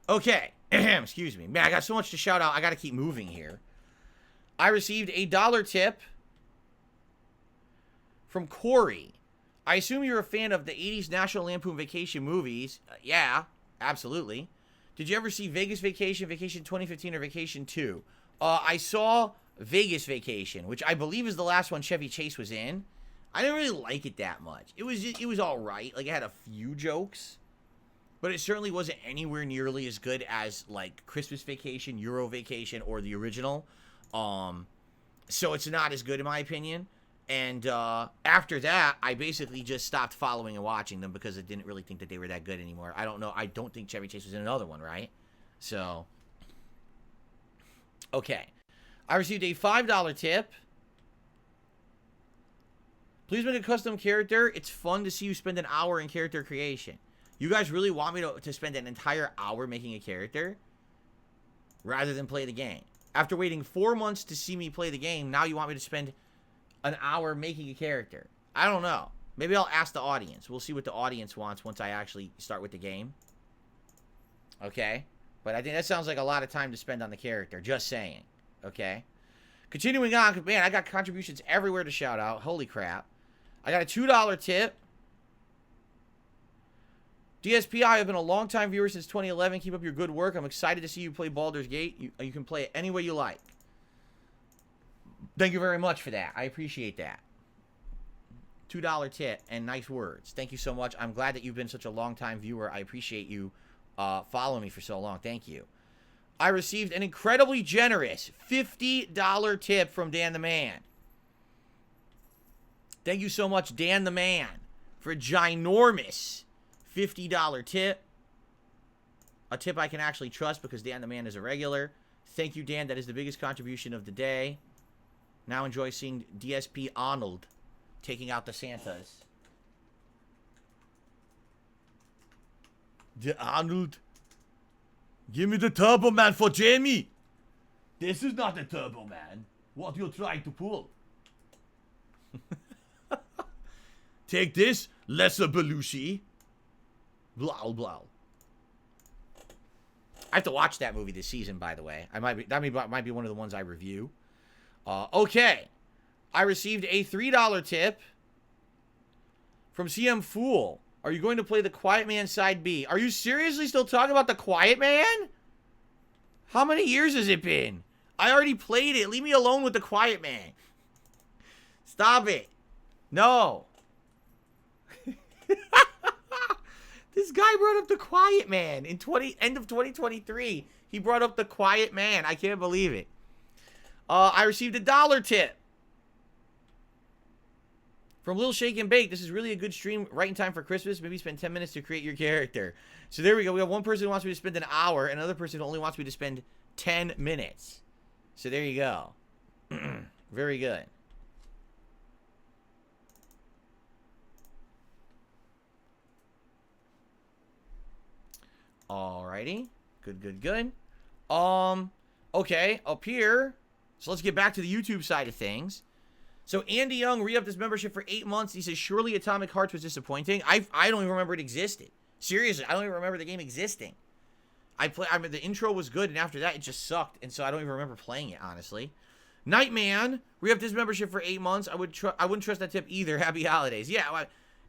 Okay. Excuse me. Man, I got so much to shout out. I got to keep moving here. I received a $1 tip from Corey. I assume you're a fan of the 80s National Lampoon Vacation movies. Yeah, absolutely. Did you ever see Vegas Vacation, Vacation 2015, or Vacation 2? I saw Vegas Vacation, which I believe is the last one Chevy Chase was in. I didn't really like it that much. It was all right. Like, it had a few jokes. But it certainly wasn't anywhere nearly as good as, like, Christmas Vacation, Euro Vacation, or the original. So it's not as good in my opinion. And after that, I basically just stopped following and watching them because I didn't really think that they were that good anymore. I don't know. I don't think Chevy Chase was in another one, right? So, okay. I received a $5 tip. Please make a custom character. It's fun to see you spend an hour in character creation. You guys really want me to spend an entire hour making a character rather than play the game? After waiting 4 months to see me play the game, now you want me to spend an hour making a character? I don't know. Maybe I'll ask the audience. We'll see what the audience wants once I actually start with the game. Okay? But I think that sounds like a lot of time to spend on the character. Just saying. Okay? Continuing on. Man, I got contributions everywhere to shout out. Holy crap. I got a $2 tip. DSP, I have been a long-time viewer since 2011. Keep up your good work. I'm excited to see you play Baldur's Gate. You can play it any way you like. Thank you very much for that. I appreciate that. $2 tip and nice words. Thank you so much. I'm glad that you've been such a long-time viewer. I appreciate you following me for so long. Thank you. I received an incredibly generous $50 tip from Dan the Man. Thank you so much, Dan the Man, for a ginormous $50 tip. A tip I can actually trust because Dan the Man is a regular. Thank you, Dan. That is the biggest contribution of the day. Now enjoy seeing DSP Arnold taking out the Santas. The Arnold. Give me the Turbo Man for Jamie. This is not the Turbo Man. What you're trying to pull. Take this, Lesser Belushi. Blah, blah. I have to watch that movie this season, by the way. That might be one of the ones I review. Okay. I received a $3 tip from CM Fool. Are you going to play the Quiet Man Side B? Are you seriously still talking about the Quiet Man? How many years has it been? I already played it. Leave me alone with the Quiet Man. Stop it. No. This guy brought up the Quiet Man in end of 2023. He brought up the Quiet Man. I can't believe it. I received a $1 tip from Lil Shake and Bake. This is really a good stream right in time for Christmas. Maybe spend 10 minutes to create your character. So there we go. We have one person who wants me to spend an hour, and another person who only wants me to spend 10 minutes. So there you go. Very good. Alrighty. Good, good, good. Okay, up here. So let's get back to the YouTube side of things. So Andy Young re-upped his membership for 8 months. He says, surely Atomic Hearts was disappointing. I don't even remember it existed. Seriously, I don't even remember the game existing. I mean, the intro was good, and after that, it just sucked. And so I don't even remember playing it, honestly. Nightman re-upped his membership for 8 months. I wouldn't trust that tip either. Happy holidays. Yeah,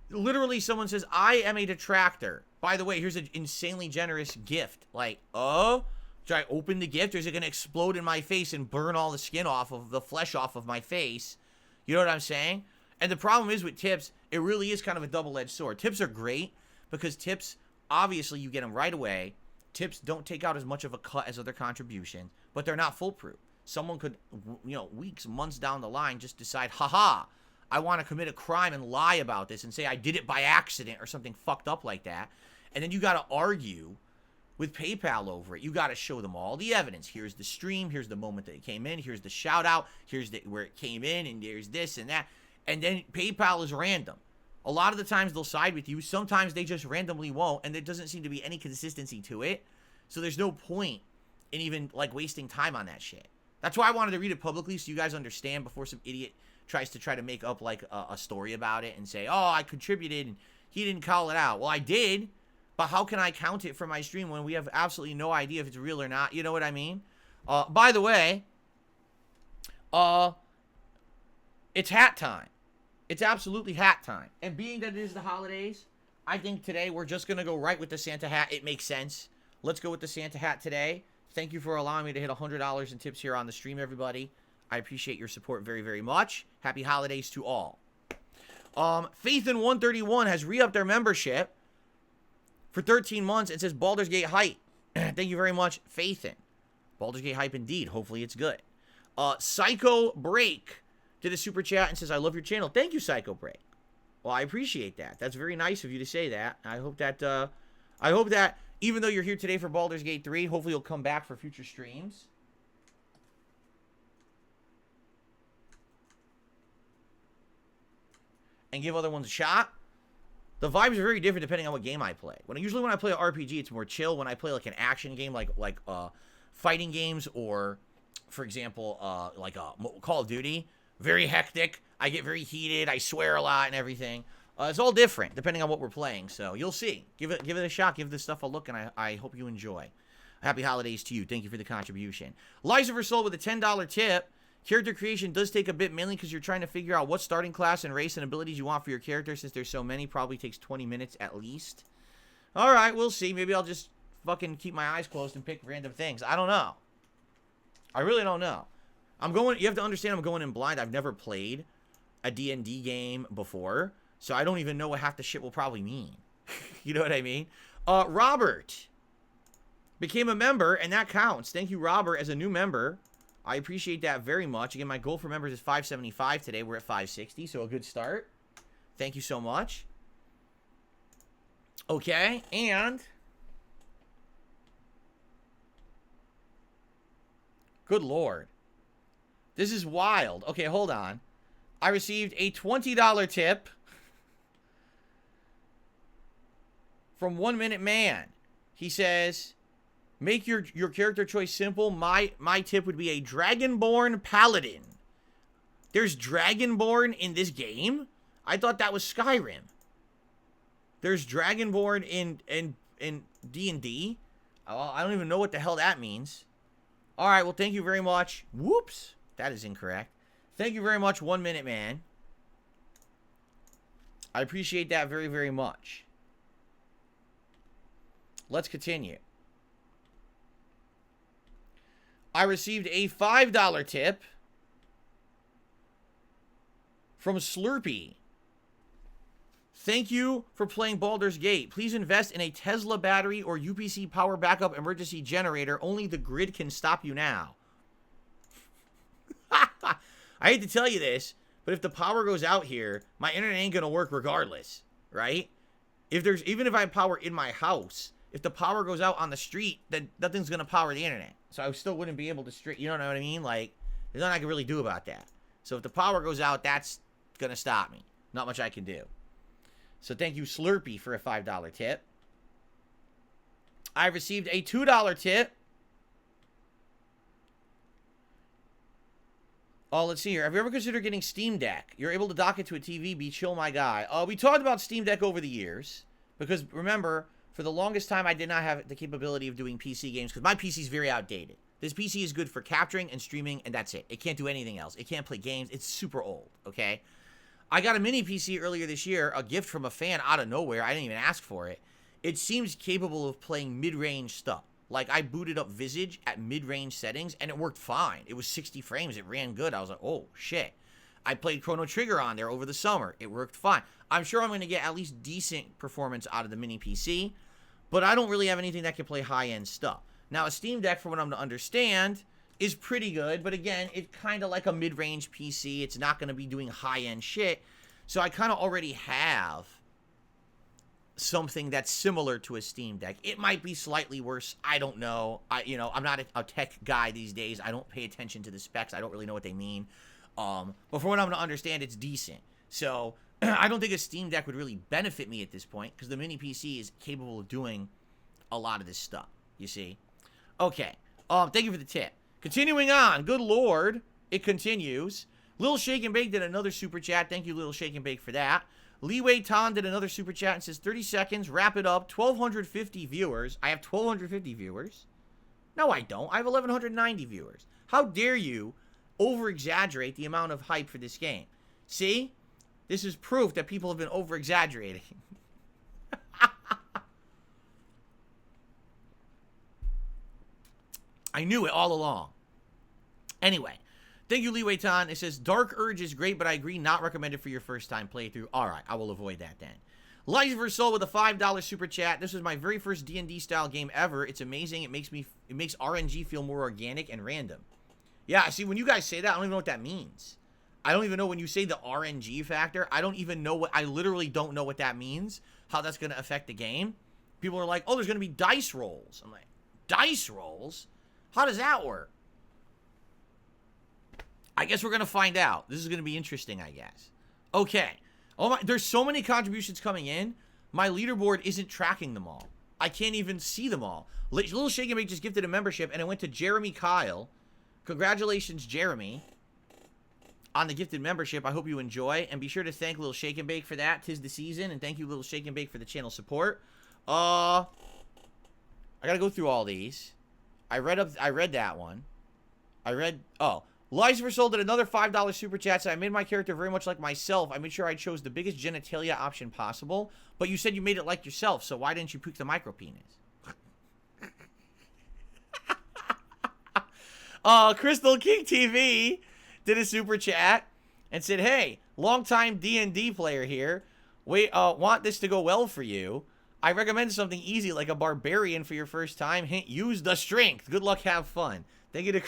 literally someone says, I am a detractor. By the way, here's an insanely generous gift. Like, should I open the gift, or is it going to explode in my face and burn all the skin off of the flesh off of my face? You know what I'm saying? And the problem is with tips, it really is kind of a double-edged sword. Tips are great because tips, obviously, you get them right away. Tips don't take out as much of a cut as other contributions, but they're not foolproof. Someone could, weeks, months down the line just decide, haha, I want to commit a crime and lie about this and say I did it by accident or something fucked up like that. And then you got to argue with PayPal over it. You got to show them all the evidence. Here's the stream. Here's the moment that it came in. Here's the shout out. Here's where it came in. And there's this and that. And then PayPal is random. A lot of the times they'll side with you. Sometimes they just randomly won't. And there doesn't seem to be any consistency to it. So there's no point in even wasting time on that shit. That's why I wanted to read it publicly so you guys understand before some idiot tries to try to make up a story about it and say, oh, I contributed and he didn't call it out. Well, I did. But how can I count it for my stream when we have absolutely no idea if it's real or not? You know what I mean? By the way, it's hat time. It's absolutely hat time. And being that it is the holidays, I think today we're just going to go right with the Santa hat. It makes sense. Let's go with the Santa hat today. Thank you for allowing me to hit $100 in tips here on the stream, everybody. I appreciate your support very, very much. Happy holidays to all. Faith in 131 has re-upped their membership for 13 months. It says Baldur's Gate Hype. Thank you very much, Faith in. Baldur's Gate Hype indeed. Hopefully it's good. Psycho Break did a super chat and says, I love your channel. Thank you, Psycho Break. Well, I appreciate that. That's very nice of you to say that. I hope that even though you're here today for Baldur's Gate 3, hopefully you'll come back for future streams. And give other ones a shot. The vibes are very different depending on what game I play. Usually when I play an RPG, it's more chill. When I play an action game, like fighting games, or for example, Call of Duty, very hectic. I get very heated. I swear a lot and everything. It's all different depending on what we're playing. So you'll see. Give it a shot. Give this stuff a look, and I hope you enjoy. Happy holidays to you. Thank you for the contribution. Liza Versol with a $10 tip. Character creation does take a bit, mainly because you're trying to figure out what starting class and race and abilities you want for your character. Since there's so many, probably takes 20 minutes at least. All right, we'll see. Maybe I'll just fucking keep my eyes closed and pick random things. I don't know. I really don't know. You have to understand I'm going in blind. I've never played a D&D game before, so I don't even know what half the shit will probably mean. You know what I mean? Robert became a member, and that counts. Thank you, Robert, as a new member. I appreciate that very much. Again, my goal for members is 575 today. We're at 560, so a good start. Thank you so much. Okay, and good Lord. This is wild. Okay, hold on. I received a $20 tip from 1 Minute Man. He says, make your character choice simple. My tip would be a Dragonborn Paladin. There's Dragonborn in this game? I thought that was Skyrim. There's Dragonborn in D&D? I don't even know what the hell that means. All right, well, thank you very much. Whoops. That is incorrect. Thank you very much, 1 minute, man. I appreciate that very, very much. Let's continue. I received a $5 tip from Slurpee. Thank you for playing Baldur's Gate. Please invest in a Tesla battery or UPC power backup emergency generator. Only the grid can stop you now. I hate to tell you this, but if the power goes out here, my internet ain't gonna work regardless, right? Even if I have power in my house, if the power goes out on the street, then nothing's gonna power the internet. So I still wouldn't be able to you know what I mean? Like, there's nothing I can really do about that. So if the power goes out, that's gonna stop me. Not much I can do. So thank you, Slurpee, for a $5 tip. I received a $2 tip. Oh, let's see here. Have you ever considered getting Steam Deck? You're able to dock it to a TV. Be chill, my guy. We talked about Steam Deck over the years. Because, remember, for the longest time, I did not have the capability of doing PC games. Because my PC is very outdated. This PC is good for capturing and streaming, and that's it. It can't do anything else. It can't play games. It's super old, okay? I got a mini PC earlier this year, a gift from a fan out of nowhere. I didn't even ask for it. It seems capable of playing mid-range stuff. Like, I booted up Visage at mid-range settings, and it worked fine. It was 60 frames. It ran good. I was like, oh, shit. I played Chrono Trigger on there over the summer. It worked fine. I'm sure I'm going to get at least decent performance out of the mini PC, but I don't really have anything that can play high-end stuff. Now, a Steam Deck, from what I'm to understand, is pretty good, but again, it's kind of like a mid-range PC. It's not going to be doing high-end shit, so I kind of already have something that's similar to a Steam Deck. It might be slightly worse. I don't know. I'm not a tech guy these days. I don't pay attention to the specs. I don't really know what they mean. But from what I'm to understand, it's decent. So I don't think a Steam Deck would really benefit me at this point because the mini PC is capable of doing a lot of this stuff. You see? Okay. Thank you for the tip. Continuing on. Good Lord. It continues. Little Shake and Bake did another super chat. Thank you, Little Shake and Bake, for that. Leeway Tan did another super chat and says 30 seconds, wrap it up, 1,250 viewers. I have 1,250 viewers? No, I don't. I have 1,190 viewers. How dare you over-exaggerate the amount of hype for this game? See? This is proof that people have been over-exaggerating. I knew it all along. Anyway. Thank you, Leeway Tan. It says, Dark Urge is great, but I agree not recommended for your first time playthrough. All right, I will avoid that then. Life vs. Soul with a $5 super chat. This was my very first D&D style game ever. It's amazing. It makes RNG feel more organic and random. Yeah, see, when you guys say that, I don't even know what that means. I don't even know when you say the RNG factor. I literally don't know what that means, how that's going to affect the game. People are like, oh, there's going to be dice rolls. I'm like, dice rolls? How does that work? I guess we're going to find out. This is going to be interesting, I guess. Okay. Oh my, there's so many contributions coming in. My leaderboard isn't tracking them all. I can't even see them all. Little Shake and Bake just gifted a membership, and it went to Jeremy Kyle. Congratulations, Jeremy, on the gifted membership. I hope you enjoy. And be sure to thank Little Shake and Bake for that. 'Tis the season. And thank you, Little Shake and Bake, for the channel support. I got to go through all these. I read that one. Lies vs. Soul did another $5 super chat. So I made my character very much like myself. I made sure I chose the biggest genitalia option possible. But you said you made it like yourself, so why didn't you pick the micro penis? Crystal King TV did a super chat and said, hey, longtime D&D player here. Want this to go well for you. I recommend something easy like a barbarian for your first time. Hint, use the strength. Good luck, have fun. Thank you to...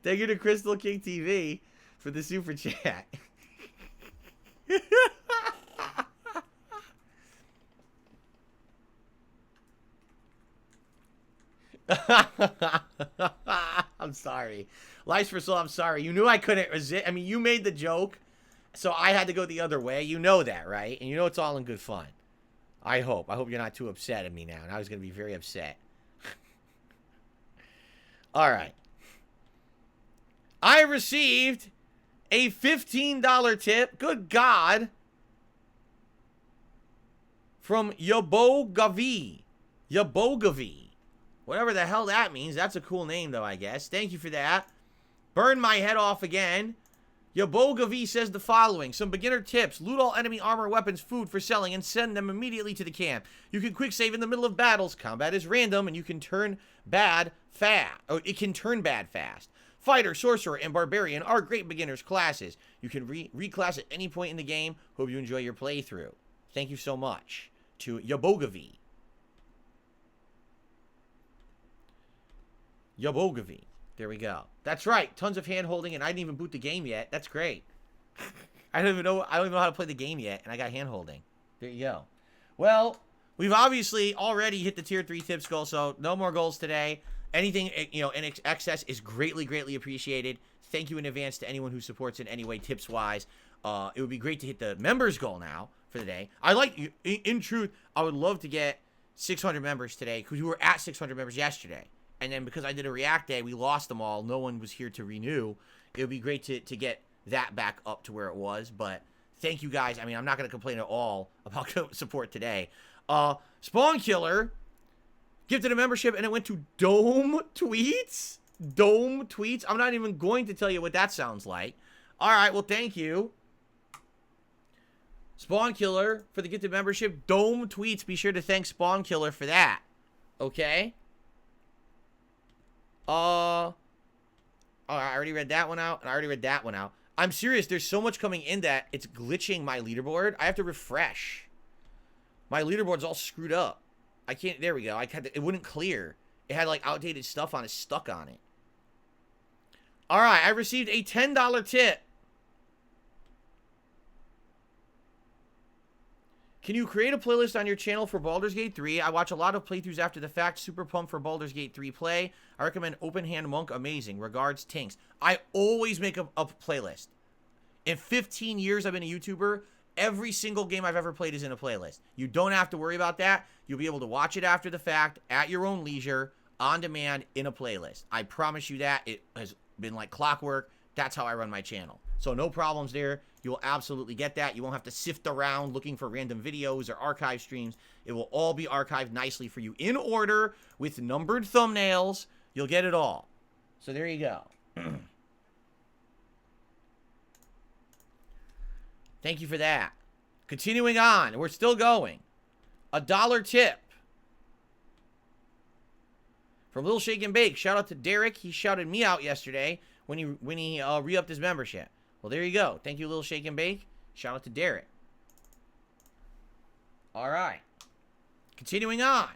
Thank you to Crystal King TV for the super chat. I'm sorry. Lies for Soul, I'm sorry. You knew I couldn't resist. I mean, you made the joke, so I had to go the other way. You know that, right? And you know it's all in good fun. I hope. I hope you're not too upset at me now. And I was going to be very upset. All right. I received a $15 tip, good God, from Yabogavi. Yabogavi. Whatever the hell that means. That's a cool name, though, I guess. Thank you for that. Burn my head off again. Yabogavi says the following. Some beginner tips. Loot all enemy armor, weapons, food for selling, and send them immediately to the camp. You can quick save in the middle of battles. Combat is random, and you can turn bad fast. Oh, it can turn bad fast. Fighter, Sorcerer, and Barbarian are great beginners classes. You can reclass at any point in the game. Hope you enjoy your playthrough. Thank you so much to Yabogavi. Yabogavi. There we go. That's right. Tons of hand holding, and I didn't even boot the game yet. That's great. I don't even know how to play the game yet, and I got hand holding. There you go. Well, we've obviously already hit the tier 3 tips goal, so no more goals today. Anything, you know, in excess is greatly, greatly appreciated. Thank you in advance to anyone who supports in any way tips-wise. It would be great to hit the members goal now for the day. I like, in truth, I would love to get 600 members today, because we were at 600 members yesterday. And then because I did a React Day, we lost them all. No one was here to renew. It would be great to get that back up to where it was. But thank you guys. I mean, I'm not going to complain at all about support today. Spawn Killer gifted a membership, and it went to Dome Tweets. Dome Tweets. I'm not even going to tell you what that sounds like. All right, well, thank you, Spawn Killer, for the gifted membership. Dome Tweets. Be sure to thank Spawn Killer for that. Okay? I already read that one out, and I already read that one out. I'm serious. There's so much coming in that it's glitching my leaderboard. I have to refresh. My leaderboard's all screwed up. I can't. There we go. It wouldn't clear. It had like outdated stuff on it, stuck on it. All right. I received a $10 tip. Can you create a playlist on your channel for Baldur's Gate 3? I watch a lot of playthroughs after the fact. Super pumped for Baldur's Gate 3 play. I recommend Open Hand Monk. Amazing. Regards, Tinks. I always make a playlist. In 15 years I've been a YouTuber, every single game I've ever played is in a playlist. You don't have to worry about that. You'll be able to watch it after the fact, at your own leisure, on demand, in a playlist. I promise you that. It has been like clockwork. That's how I run my channel. So no problems there. You will absolutely get that. You won't have to sift around looking for random videos or archive streams. It will all be archived nicely for you in order with numbered thumbnails. You'll get it all. So there you go. Thank you for that. Continuing on. We're still going. $1 tip from Little Shake and Bake. Shout out to Derek. He shouted me out yesterday when he re-upped his membership. Well, there you go. Thank you, Little Shake and Bake. Shout out to Derek. All right. Continuing on.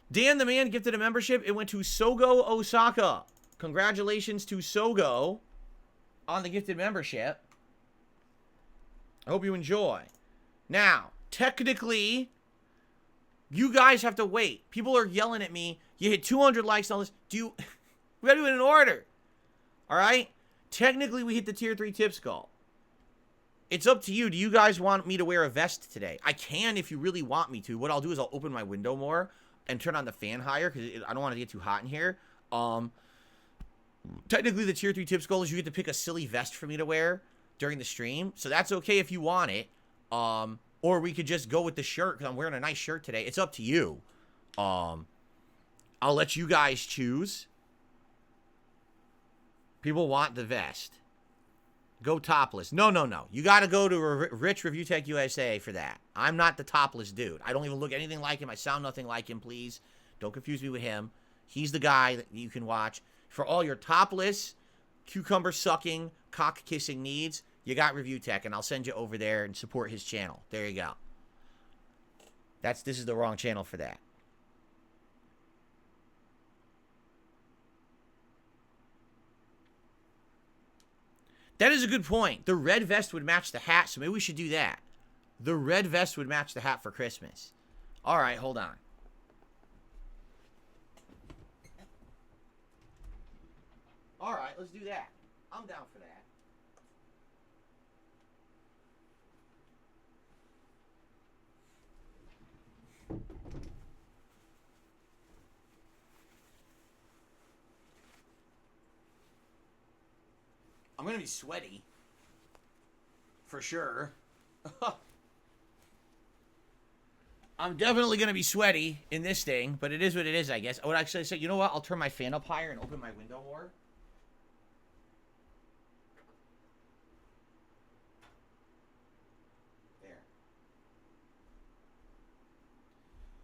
Dan the Man gifted a membership. It went to Sogo Osaka. Congratulations to Sogo on the gifted membership. I hope you enjoy. Now, technically, you guys have to wait. People are yelling at me. You hit 200 likes on this. We gotta do it in order. All right? Technically, we hit the tier 3 tips goal. It's up to you. Do you guys want me to wear a vest today? I can if you really want me to. What I'll do is I'll open my window more and turn on the fan higher because I don't want to get too hot in here. Technically, the tier 3 tips goal is you get to pick a silly vest for me to wear during the stream. So that's okay if you want it. Or we could just go with the shirt because I'm wearing a nice shirt today. It's up to you. I'll let you guys choose. People want the vest. Go topless. No. You got to go to Rich Review Tech USA for that. I'm not the topless dude. I don't even look anything like him. I sound nothing like him, please. Don't confuse me with him. He's the guy that you can watch. For all your topless, cucumber-sucking, cock-kissing needs, you got Review Tech, and I'll send you over there and support his channel. There you go. This is the wrong channel for that. That is a good point. The red vest would match the hat, so maybe we should do that. The red vest would match the hat for Christmas. All right, hold on. All right, let's do that. I'm down for that. I'm going to be sweaty. For sure. I'm definitely going to be sweaty in this thing, but it is what it is, I guess. I would actually say, you know what? I'll turn my fan up higher and open my window more.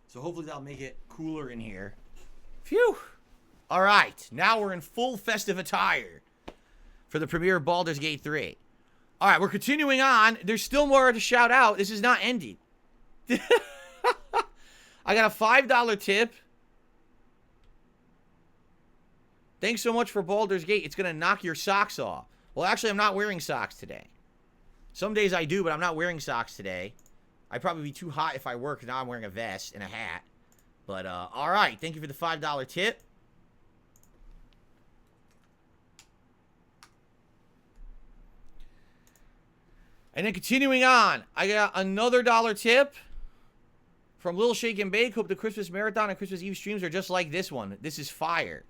So hopefully that'll make it cooler in here. Phew. All right. Now we're in full festive attire for the premiere of Baldur's Gate 3. All right, we're continuing on. There's still more to shout out. This is not ending. I got a $5 tip. Thanks so much for Baldur's Gate. It's going to knock your socks off. Well, actually, I'm not wearing socks today. Some days I do, but I'm not wearing socks today. I'd probably be too hot if I were, because now I'm wearing a vest and a hat. But, all right. Thank you for the $5 tip. And then continuing on, I got another $1 tip from Lil Shake and Bake. Hope the Christmas Marathon and Christmas Eve streams are just like this one. This is fire.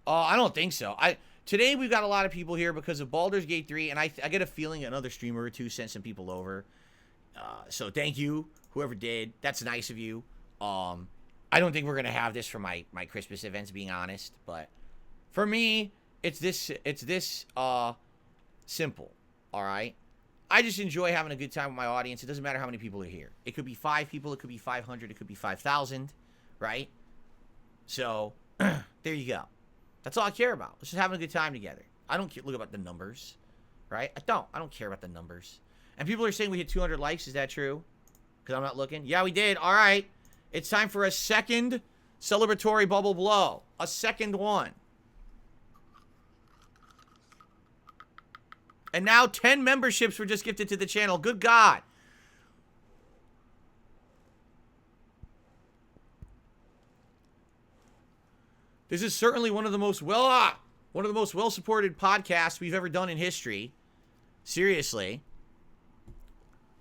I don't think so. Today we've got a lot of people here because of Baldur's Gate 3, and I get a feeling another streamer or two sent some people over. So thank you, whoever did. That's nice of you. I don't think we're gonna have this for my Christmas events, being honest. But for me, it's this simple. All right. I just enjoy having a good time with my audience. It doesn't matter how many people are here. It could be 5 people. It could be 500. It could be 5,000. Right? So there you go. That's all I care about. Let's just having a good time together. I don't look about the numbers. Right? I don't care about the numbers. And people are saying we hit 200 likes. Is that true? Because I'm not looking. Yeah, we did. All right. It's time for a second celebratory bubble blow. A second one. And now 10 memberships were just gifted to the channel. Good God. This is certainly one of the most well-supported podcasts we've ever done in history. Seriously.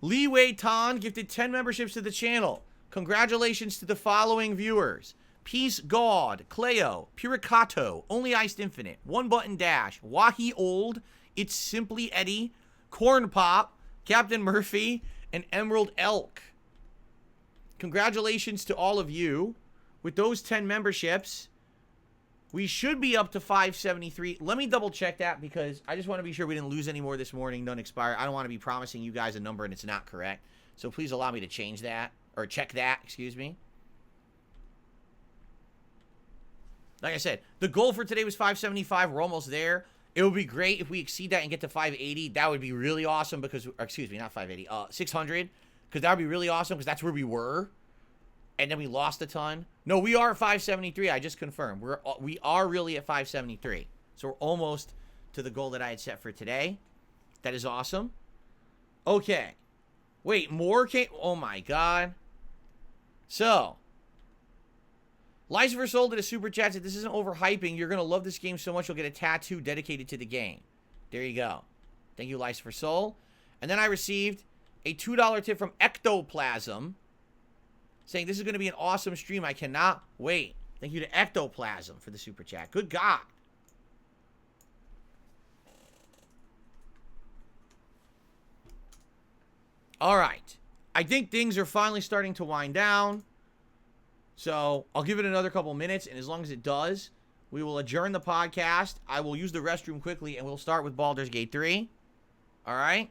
Lee Wei Tan gifted 10 memberships to the channel. Congratulations to the following viewers: Peace God, Cleo, Puricato, Only Iced Infinite, One Button Dash, Wahi Old, It's Simply Eddie, Corn Pop, Captain Murphy, and Emerald Elk. Congratulations to all of you. With those 10 memberships, we should be up to 573. Let me double check that, because I just want to be sure we didn't lose any more this morning. None expire. I don't want to be promising you guys a number and it's not correct. So please allow me to change that, or check that, excuse me. Like I said, the goal for today was 575. We're almost there. It would be great if we exceed that and get to 580. That would be really awesome because, or excuse me, not 580, 600. Because that would be really awesome because that's where we were. And then we lost a ton. No, we are at 573. I just confirmed. We are really at 573. So we're almost to the goal that I had set for today. That is awesome. Okay. Wait, more came. Oh my God. So, Lucifer Soul did a super chat, said, this isn't overhyping. You're going to love this game so much you'll get a tattoo dedicated to the game. There you go. Thank you, Lucifer Soul. And then I received a $2 tip from Ectoplasm, saying this is going to be an awesome stream. I cannot wait. Thank you to Ectoplasm for the super chat. Good God. All right. I think things are finally starting to wind down. So I'll give it another couple minutes, and as long as it does, we will adjourn the podcast. I will use the restroom quickly, and we'll start with Baldur's Gate 3. All right?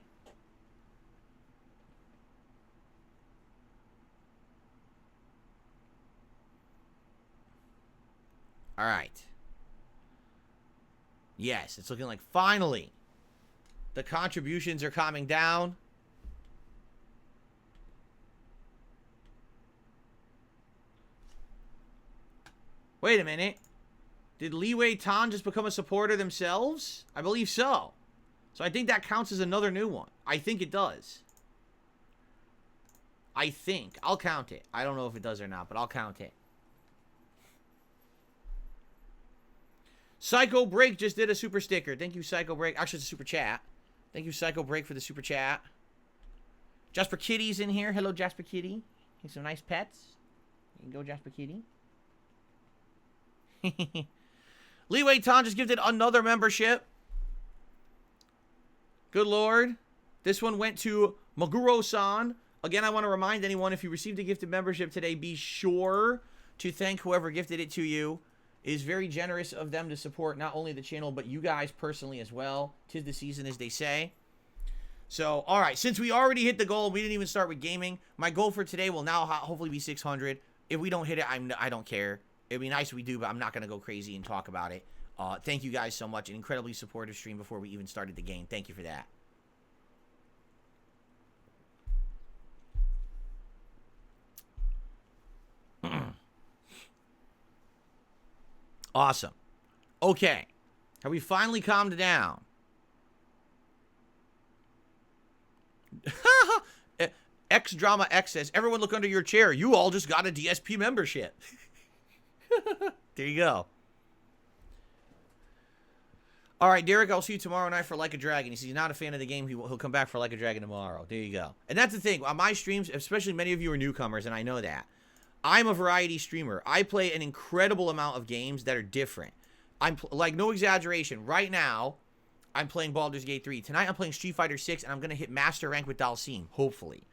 All right. Yes, it's looking like finally the contributions are calming down. Wait a minute. Did Lee Wei Tan just become a supporter themselves? I believe so. So I think that counts as another new one. I think it does. I think. I'll count it. I don't know if it does or not, but I'll count it. Psycho Break just did a super sticker. Thank you, Psycho Break. Actually, it's a super chat. Thank you, Psycho Break, for the super chat. Jasper Kitty's in here. Hello, Jasper Kitty. Here's some nice pets. You can go, Jasper Kitty. Lee Wei Tan just gifted another membership. Good Lord. This one went to Maguro-san. Again, I want to remind anyone, if you received a gifted membership today, be sure to thank whoever gifted it to you. It is very generous of them to support not only the channel, but you guys personally as well. 'Tis the season, as they say. So, all right. Since we already hit the goal, we didn't even start with gaming. My goal for today will now hopefully be 600. If we don't hit it, I don't care. It'd be nice if we do, but I'm not going to go crazy and talk about it. Thank you guys so much. An incredibly supportive stream before we even started the game. Thank you for that. Awesome. Okay. Have we finally calmed down? X Drama X says, everyone look under your chair. You all just got a DSP membership. There you go. All right, Derek, I'll see you tomorrow night for Like a Dragon. He says he's not a fan of the game. He'll come back for Like a Dragon tomorrow. There you go. And that's the thing. On my streams, especially many of you are newcomers, and I know that. I'm a variety streamer. I play an incredible amount of games that are different. I'm like, no exaggeration. Right now, I'm playing Baldur's Gate 3. Tonight, I'm playing Street Fighter 6, and I'm going to hit Master Rank with Dalsim, hopefully.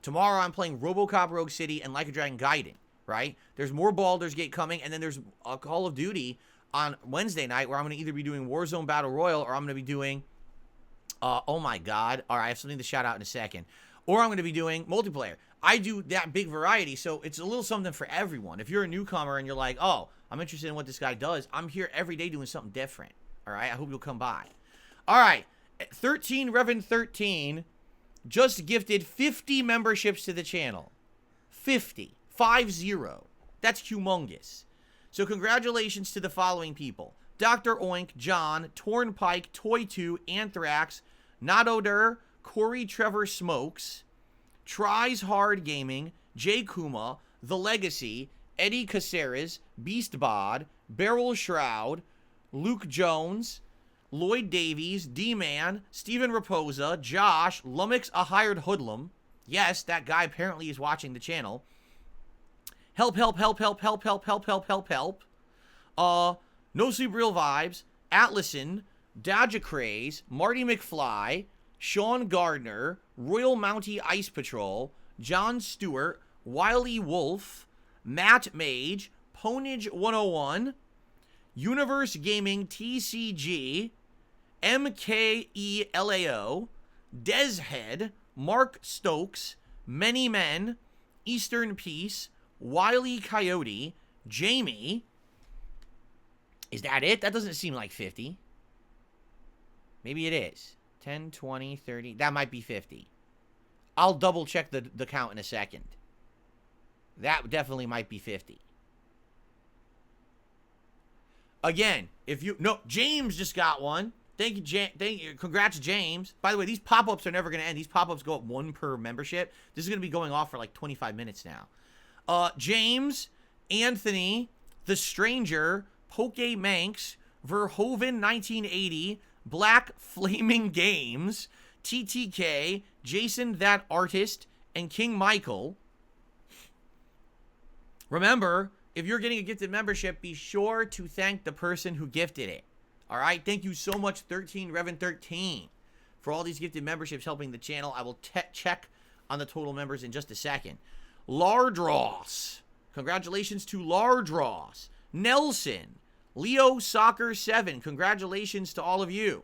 Tomorrow, I'm playing RoboCop Rogue City and Like a Dragon Gaiden, right? There's more Baldur's Gate coming, and then there's a Call of Duty on Wednesday night where I'm going to either be doing Warzone Battle Royale or I'm going to be doing, oh my God. All right, I have something to shout out in a second. Or I'm going to be doing multiplayer. I do that big variety, so it's a little something for everyone. If you're a newcomer and you're like, oh, I'm interested in what this guy does, I'm here every day doing something different, all right? I hope you'll come by. All right, 13 Revan 13 just gifted 50 memberships to the channel. 50. 5-0. That's humongous. So congratulations to the following people. Dr. Oink, John, Tornpike, Toy2, Anthrax, Nadodur, Corey Trevor Smokes, Tries Hard Gaming, Jay Kuma, The Legacy, Eddie Caceres, Beast Bod, Beryl Shroud, Luke Jones, Lloyd Davies, D-Man, Steven Raposa, Josh, Lummox a Hired Hoodlum. Yes, that guy apparently is watching the channel. Help, help, help, help, help, help, help, help, help, help. No Sleep Real Vibes, Atlison, Dodja Craze, Marty McFly, Sean Gardner, Royal Mountie Ice Patrol, John Stewart, Wiley Wolf, Matt Mage, Ponage 101, Universe Gaming TCG, MKELAO, Dezhead, Mark Stokes, Many Men, Eastern Peace, Wiley Coyote, Jamie. Is that it? That doesn't seem like 50. Maybe it is. 10, 20, 30. That might be 50. I'll double check the count in a second. That definitely might be 50. Again, if you... No, James just got one. Thank you, congrats, James. By the way, these pop-ups are never going to end. These pop-ups go up 1 per membership. This is going to be going off for like 25 minutes now. James, Anthony, The Stranger, Poke Manx, Verhoeven 1980, Black Flaming Games, TTK, Jason That Artist, and King Michael. Remember, if you're getting a gifted membership, be sure to thank the person who gifted it. All right? Thank you so much, 13 Revan 13, for all these gifted memberships helping the channel. I will check on the total members in just a second. Lardross. Congratulations to Lardross. Nelson. Leo Soccer 7. Congratulations to all of you.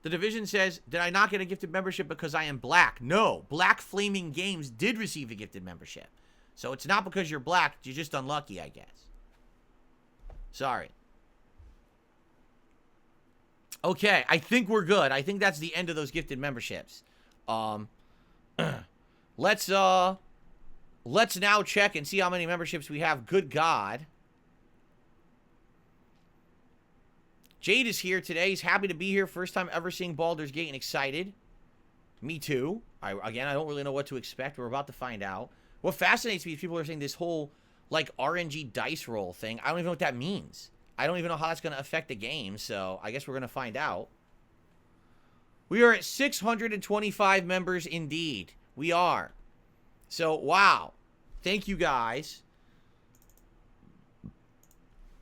The Division says, did I not get a gifted membership because I am black? No. Black Flaming Games did receive a gifted membership. So it's not because you're black. You're just unlucky, I guess. Sorry. Okay, I think we're good. I think that's the end of those gifted memberships. Let's now check and see how many memberships we have. Good God. Jade is here today. He's happy to be here. First time ever seeing Baldur's Gate and excited. Me too. Again, I don't really know what to expect. We're about to find out. What fascinates me is people are saying this whole, like, RNG dice roll thing. I don't even know what that means. I don't even know how that's going to affect the game, so I guess we're going to find out. We are at 625 members indeed. We are. So, wow. Thank you, guys.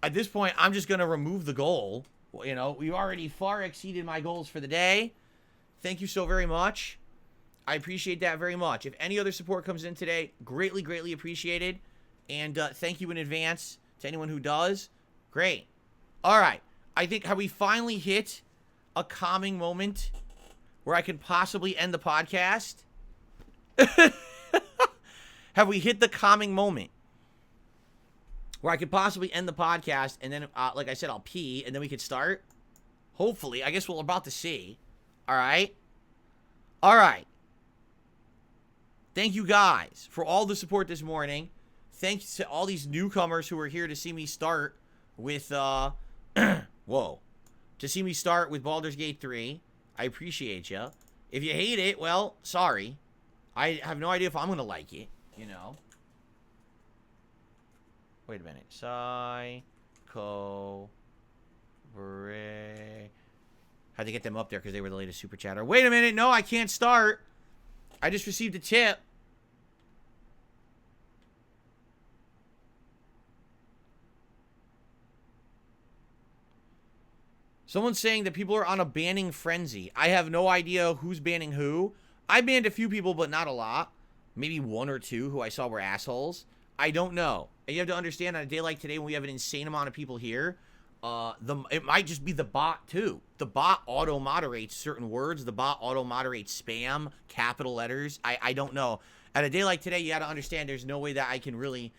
At this point, I'm just going to remove the goal. You know, we've already far exceeded my goals for the day. Thank you so very much. I appreciate that very much. If any other support comes in today, greatly, greatly appreciated. And thank you in advance to anyone who does. Great. All right. I think, have we finally hit a calming moment where I can possibly end the podcast? Have we hit the calming moment where I could possibly end the podcast and then, like I said, I'll pee and then we could start? Hopefully. I guess we're about to see. All right? All right. Thank you guys for all the support this morning. Thanks to all these newcomers who are here to see me start with, whoa. To see me start with Baldur's Gate 3. I appreciate you. If you hate it, well, sorry. I have no idea if I'm going to like it, you know. Wait a minute. Psycho. Had to get them up there because they were the latest super chatter. Wait a minute. No, I can't start. I just received a tip. Someone's saying that people are on a banning frenzy. I have no idea who's banning who. I banned a few people, but not a lot. Maybe one or two who I saw were assholes. I don't know. And you have to understand, on a day like today when we have an insane amount of people here, it might just be the bot too. The bot auto-moderates certain words. The bot auto-moderates spam, capital letters. I don't know. At a day like today, you got to understand there's no way that I can really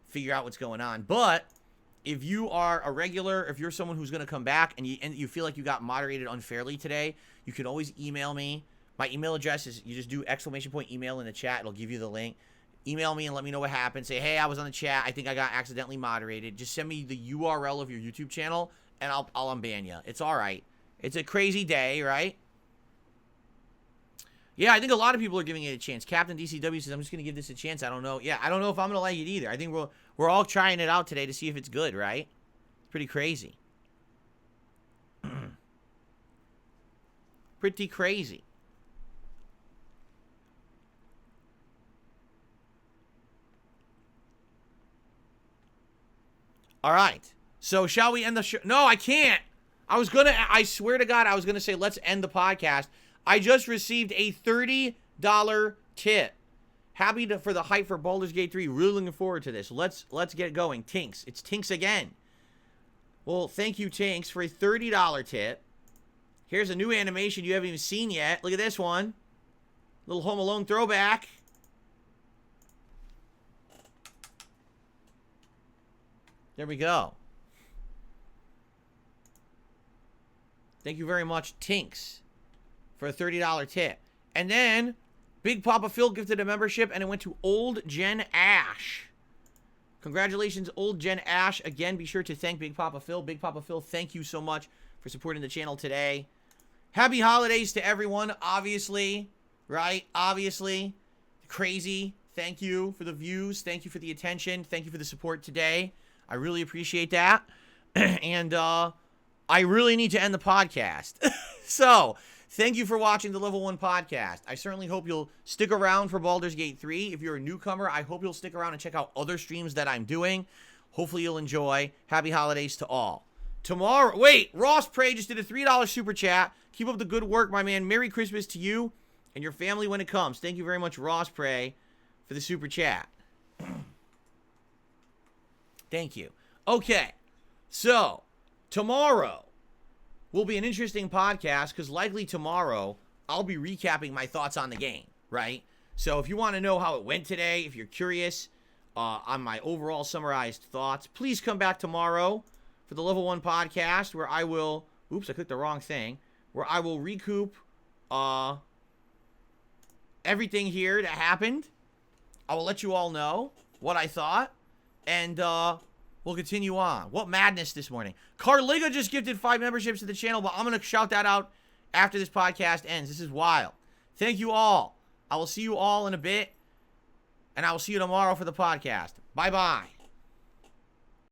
figure out what's going on. But if you are a regular, if you're someone who's going to come back and you feel like you got moderated unfairly today, you can always email me. My email address is, you just do !email in the chat. It'll give you the link. Email me and let me know what happened. Say, hey, I was on the chat. I think I got accidentally moderated. Just send me the URL of your YouTube channel, and I'll unban you. It's all right. It's a crazy day, right? Yeah, I think a lot of people are giving it a chance. Captain DCW says, I'm just going to give this a chance. I don't know. Yeah, I don't know if I'm going to like it either. I think we're all trying it out today to see if it's good, right? It's pretty crazy. Pretty crazy. All right. So shall we end the show? No, I can't. I swear to God, I was going to say, let's end the podcast. I just received a $30 tip. Happy for the hype for Baldur's Gate 3. Really looking forward to this. Let's get going. Tinks. It's Tinks again. Well, thank you, Tinks, for a $30 tip. Here's a new animation you haven't even seen yet. Look at this one. Little Home Alone throwback. There we go. Thank you very much, Tinks, for a $30 tip. And then, Big Papa Phil gifted a membership, and it went to Old Gen Ash. Congratulations, Old Gen Ash. Again, be sure to thank Big Papa Phil. Big Papa Phil, thank you so much for supporting the channel today. Happy holidays to everyone, obviously, right? Obviously. Crazy. Thank you for the views. Thank you for the attention. Thank you for the support today. I really appreciate that. And I really need to end the podcast. So, thank you for watching the Level 1 podcast. I certainly hope you'll stick around for Baldur's Gate 3. If you're a newcomer, I hope you'll stick around and check out other streams that I'm doing. Hopefully you'll enjoy. Happy holidays to all. Tomorrow, wait, Ross Prey just did a $3 super chat. Keep up the good work, my man. Merry Christmas to you and your family when it comes. Thank you very much, Ross Prey, for the super chat. Thank you. Okay, so tomorrow will be an interesting podcast because likely tomorrow I'll be recapping my thoughts on the game, right? So if you want to know how it went today, if you're curious on my overall summarized thoughts, please come back tomorrow for the Level 1 podcast where I will, oops, I clicked the wrong thing, where I will recoup everything here that happened. I will let you all know what I thought, and we'll continue on. What madness this morning. Carliga just gifted 5 memberships to the channel, but I'm going to shout that out after this podcast ends. This is wild. Thank you all. I will see you all in a bit, and I will see you tomorrow for the podcast. Bye-bye.